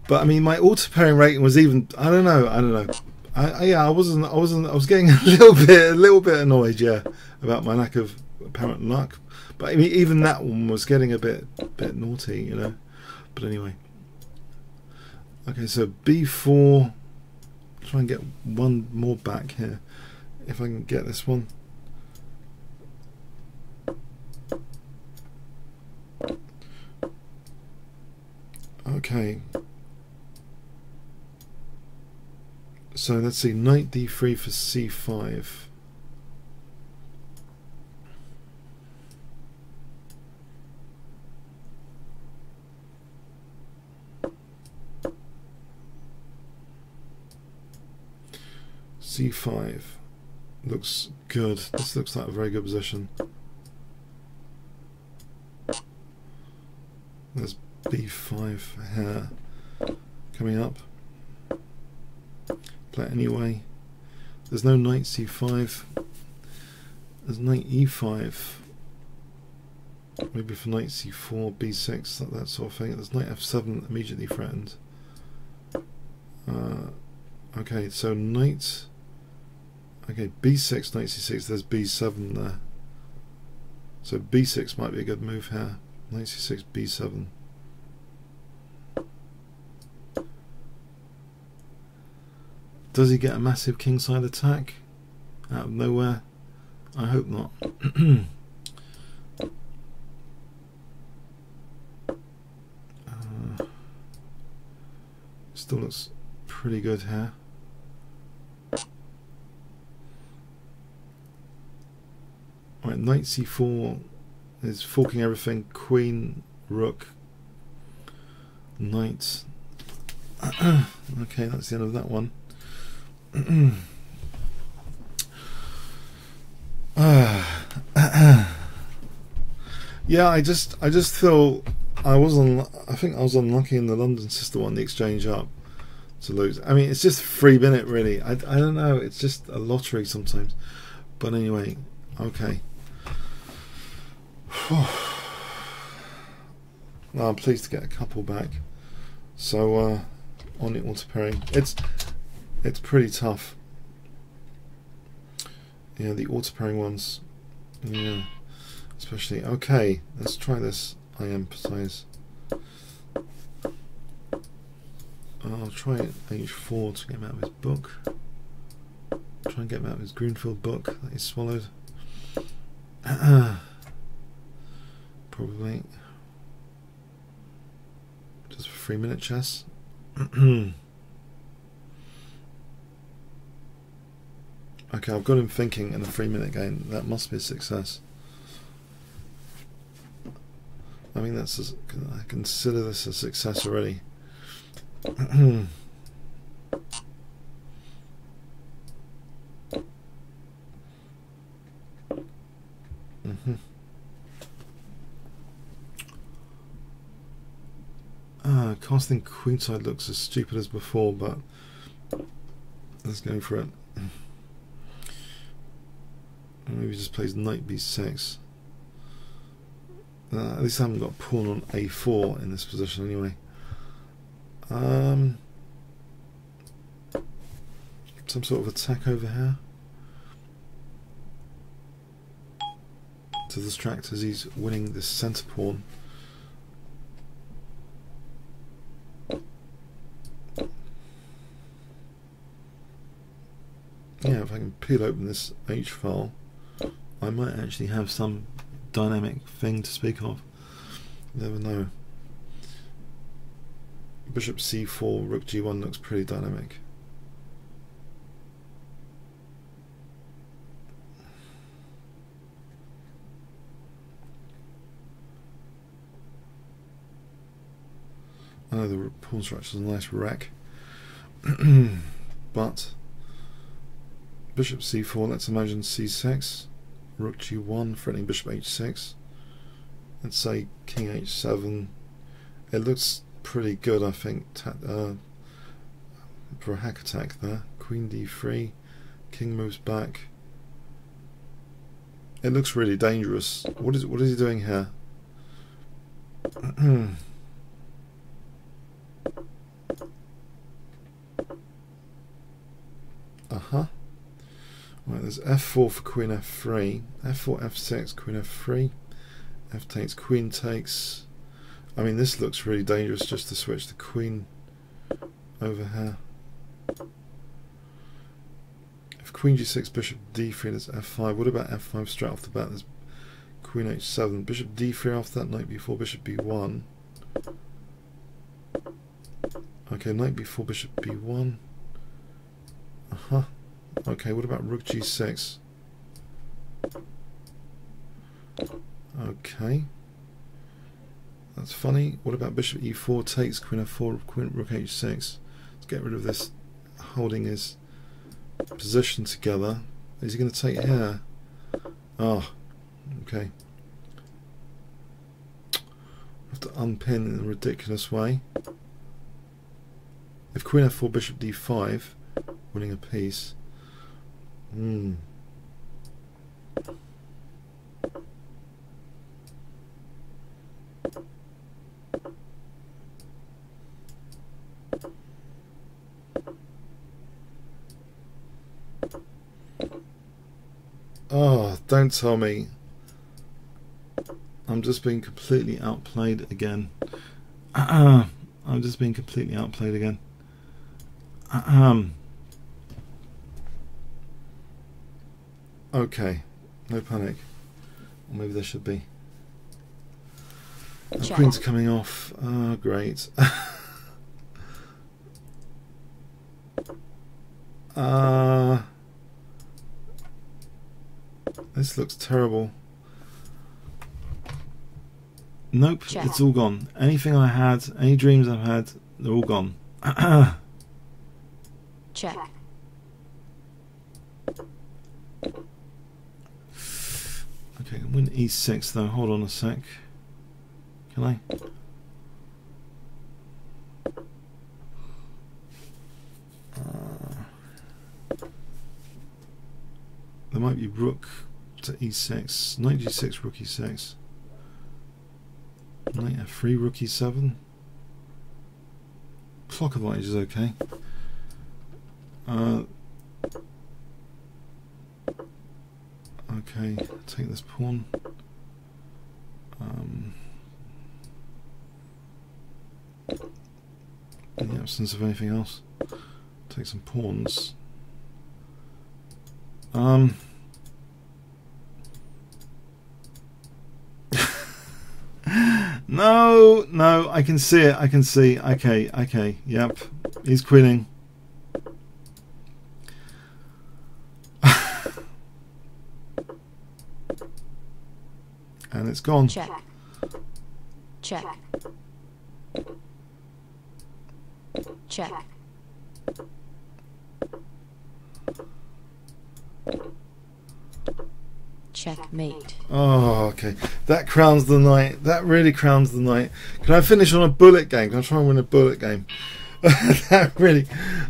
Speaker 1: But I mean, my auto pairing rating was even. I don't know. I was getting a little bit annoyed, yeah, about my lack of apparent luck. But I mean, even that one was getting a bit naughty, you know. But anyway. Okay, so B4. Try and get one more back here, if I can get this one. Okay. So let's see, knight d3 for c5. c5 looks good. This looks like a very good position. There's b5 here coming up. Play it anyway. There's no knight c5. There's knight e5. Maybe for knight c4, b6, that sort of thing. There's knight f7 immediately threatened. Okay, so knight. Okay, b6, knight c6. There's b7 there. So b6 might be a good move here. Knight c6, b7. Does he get a massive kingside attack out of nowhere? I hope not. Still looks pretty good here. Alright, knight c4 is forking everything. Queen, rook, knight. Okay, that's the end of that one. Yeah, I just feel I think I was unlucky in the London sister one, the exchange up, to lose. I mean, it's just 3 minute really. I don't know, it's just a lottery sometimes. But anyway, okay. Well, I'm pleased to get a couple back. So on the auto pairing, it's pretty tough. Yeah, the auto pairing ones. Yeah, especially. Okay, let's try this. I emphasize. I'll try h4 to get him out of his book. Try and get him out of his Greenfield book that he swallowed. Probably just for 3 minute chess. Okay, I've got him thinking in a 3 minute game. That must be a success. I mean, I consider this a success already. Casting queenside looks as stupid as before, but let's go for it. Maybe just plays knight b6. At least I haven't got pawn on a4 in this position anyway. Some sort of attack over here to distract as he's winning this centre pawn. Yeah, if I can peel open this H file, I might actually have some dynamic thing to speak of. You never know. Bishop c4, rook g1 looks pretty dynamic. I know the pawn structure is a nice wreck, but bishop c4, let's imagine c6, rook g1, threatening bishop h6. Let's say king h7. It looks pretty good, I think, for a hack attack there. Queen d3, king moves back. It looks really dangerous. What is he doing here? Right, there's f4 for queen f3, f4, f6, queen f3, f takes, queen takes. I mean, this looks really dangerous just to switch the queen over here. If queen g6, bishop d3, there's f5. What about f5 straight off the bat? There's queen h7, bishop d3 after that, knight b4, bishop b1. Okay, knight b4, bishop b1. Okay, what about rook g6? Okay, that's funny. What about bishop e4 takes, queen f4, queen, rook h6? Let's get rid of this holding his position together. Is he going to take here? Oh, okay. I have to unpin in a ridiculous way. If queen f4, bishop d5, winning a piece. Oh, don't tell me. I'm just being completely outplayed again. I'm just being completely outplayed again. Okay, no panic. Or maybe there should be. Queen's coming off. Oh, great. This looks terrible. Nope, it's all gone. Anything I had, any dreams I've had, they're all gone.
Speaker 2: Check.
Speaker 1: Okay, win e6 though. Hold on a sec. Can I? There might be rook to e6. Knight g6, rook e6. Knight f3, rook e7. Clock advantage is okay. Okay, take this pawn. In the absence of anything else, take some pawns. No, I can see it. I can see. Okay, yep. He's queening. And it's gone.
Speaker 2: Check. Check. Check. Checkmate.
Speaker 1: Oh, okay. That crowns the night. That really crowns the night. Can I finish on a bullet game? Can I try and win a bullet game? That really...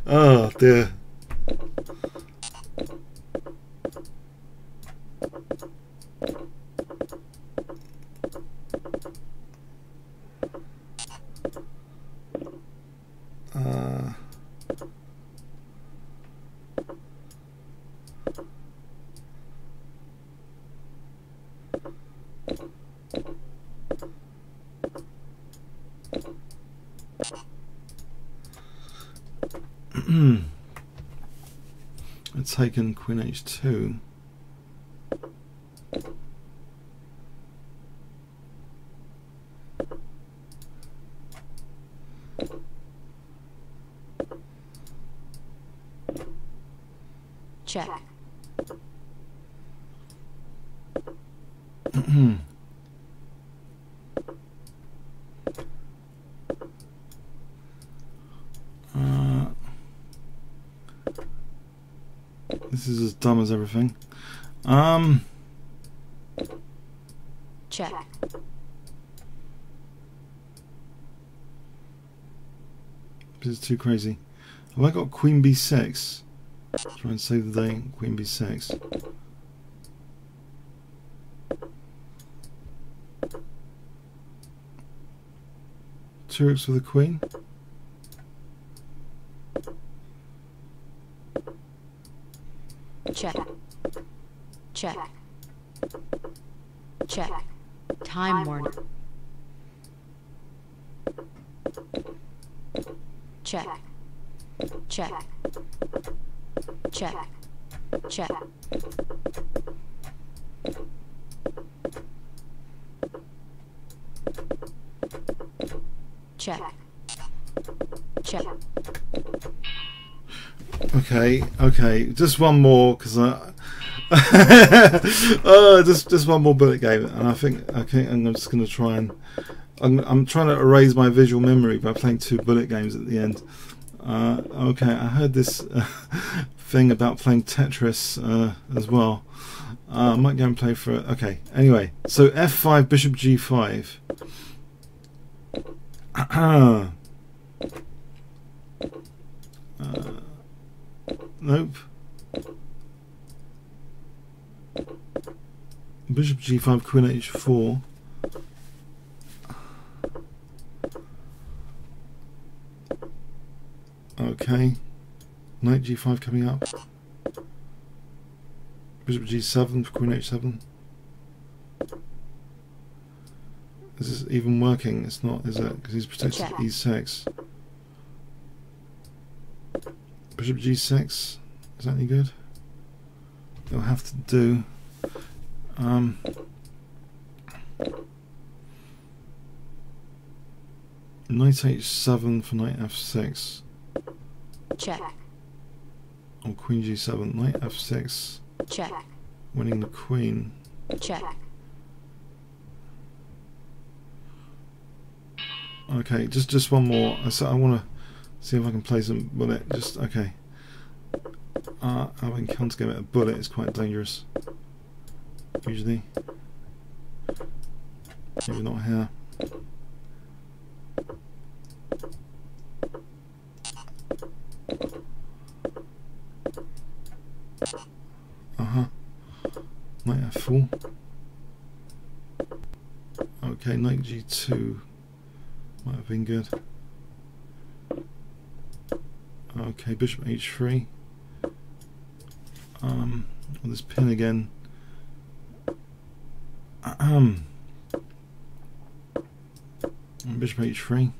Speaker 1: Oh, dear. have taken queen h2.
Speaker 2: Check.
Speaker 1: This is as dumb as everything.
Speaker 2: Check.
Speaker 1: This is too crazy. Have I got queen b6? Try and save the day. Queen b6. Two rooks for the queen.
Speaker 2: Check. Check. Check. Time warning. Check. Check. Check. Check. Check. Check.
Speaker 1: Okay. Just one more, because just one more bullet game, and I think I'm just going to try and I'm trying to erase my visual memory by playing 2 bullet games at the end. Okay, I heard this thing about playing Tetris as well. I might go and play for it. Okay, anyway, so f5, bishop g5. Nope. Bishop g5, queen h4. Okay. Knight g5 coming up. Bishop g7 for queen h7. Is this even working? It's not, is it? Because he's protected e6. Bishop g6. Is that any good? It'll have to do. Knight h7 for knight f6.
Speaker 2: Check.
Speaker 1: Or queen g7. Knight f6.
Speaker 2: Check.
Speaker 1: Winning the queen.
Speaker 2: Check.
Speaker 1: Okay, just one more. I want to see if I can play some bullet. Just okay. Having counter game at a bullet is quite dangerous. Usually, maybe not here. Knight f4. Okay, knight g2 might have been good. Okay, bishop h3. On this pin again. Bishop h3.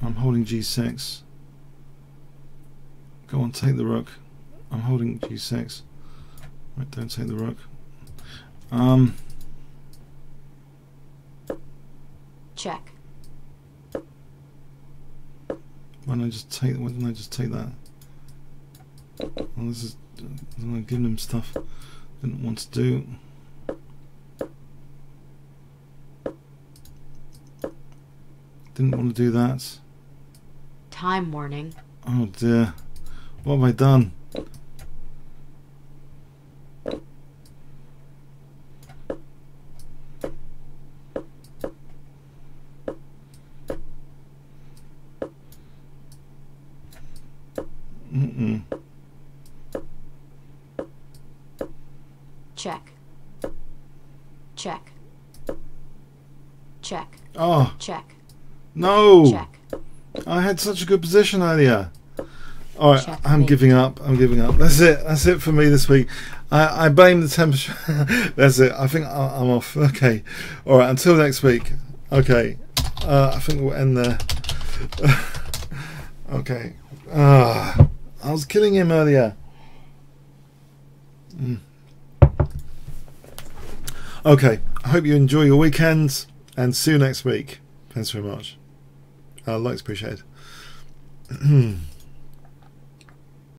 Speaker 1: I'm holding g6. Go on, take the rook. I'm holding g6. Right, don't take the rook.
Speaker 2: Check.
Speaker 1: Why didn't I just take that? Well, this is I'm giving him stuff didn't want to do. Didn't want to do that.
Speaker 2: Time warning.
Speaker 1: Oh dear. What have I done?
Speaker 2: Check. Check. Check.
Speaker 1: Oh.
Speaker 2: Check.
Speaker 1: No.
Speaker 2: Check.
Speaker 1: I had such a good position earlier. Alright,
Speaker 2: Check
Speaker 1: I'm
Speaker 2: mate.
Speaker 1: giving up. I'm giving up. That's it. That's it for me this week. I blame the temperature. That's it. I think I'm off. Okay. Alright, until next week. Okay. I think we'll end there. Okay. I was killing him earlier. Okay. I hope you enjoy your weekend and see you next week. Thanks very much. Likes appreciated.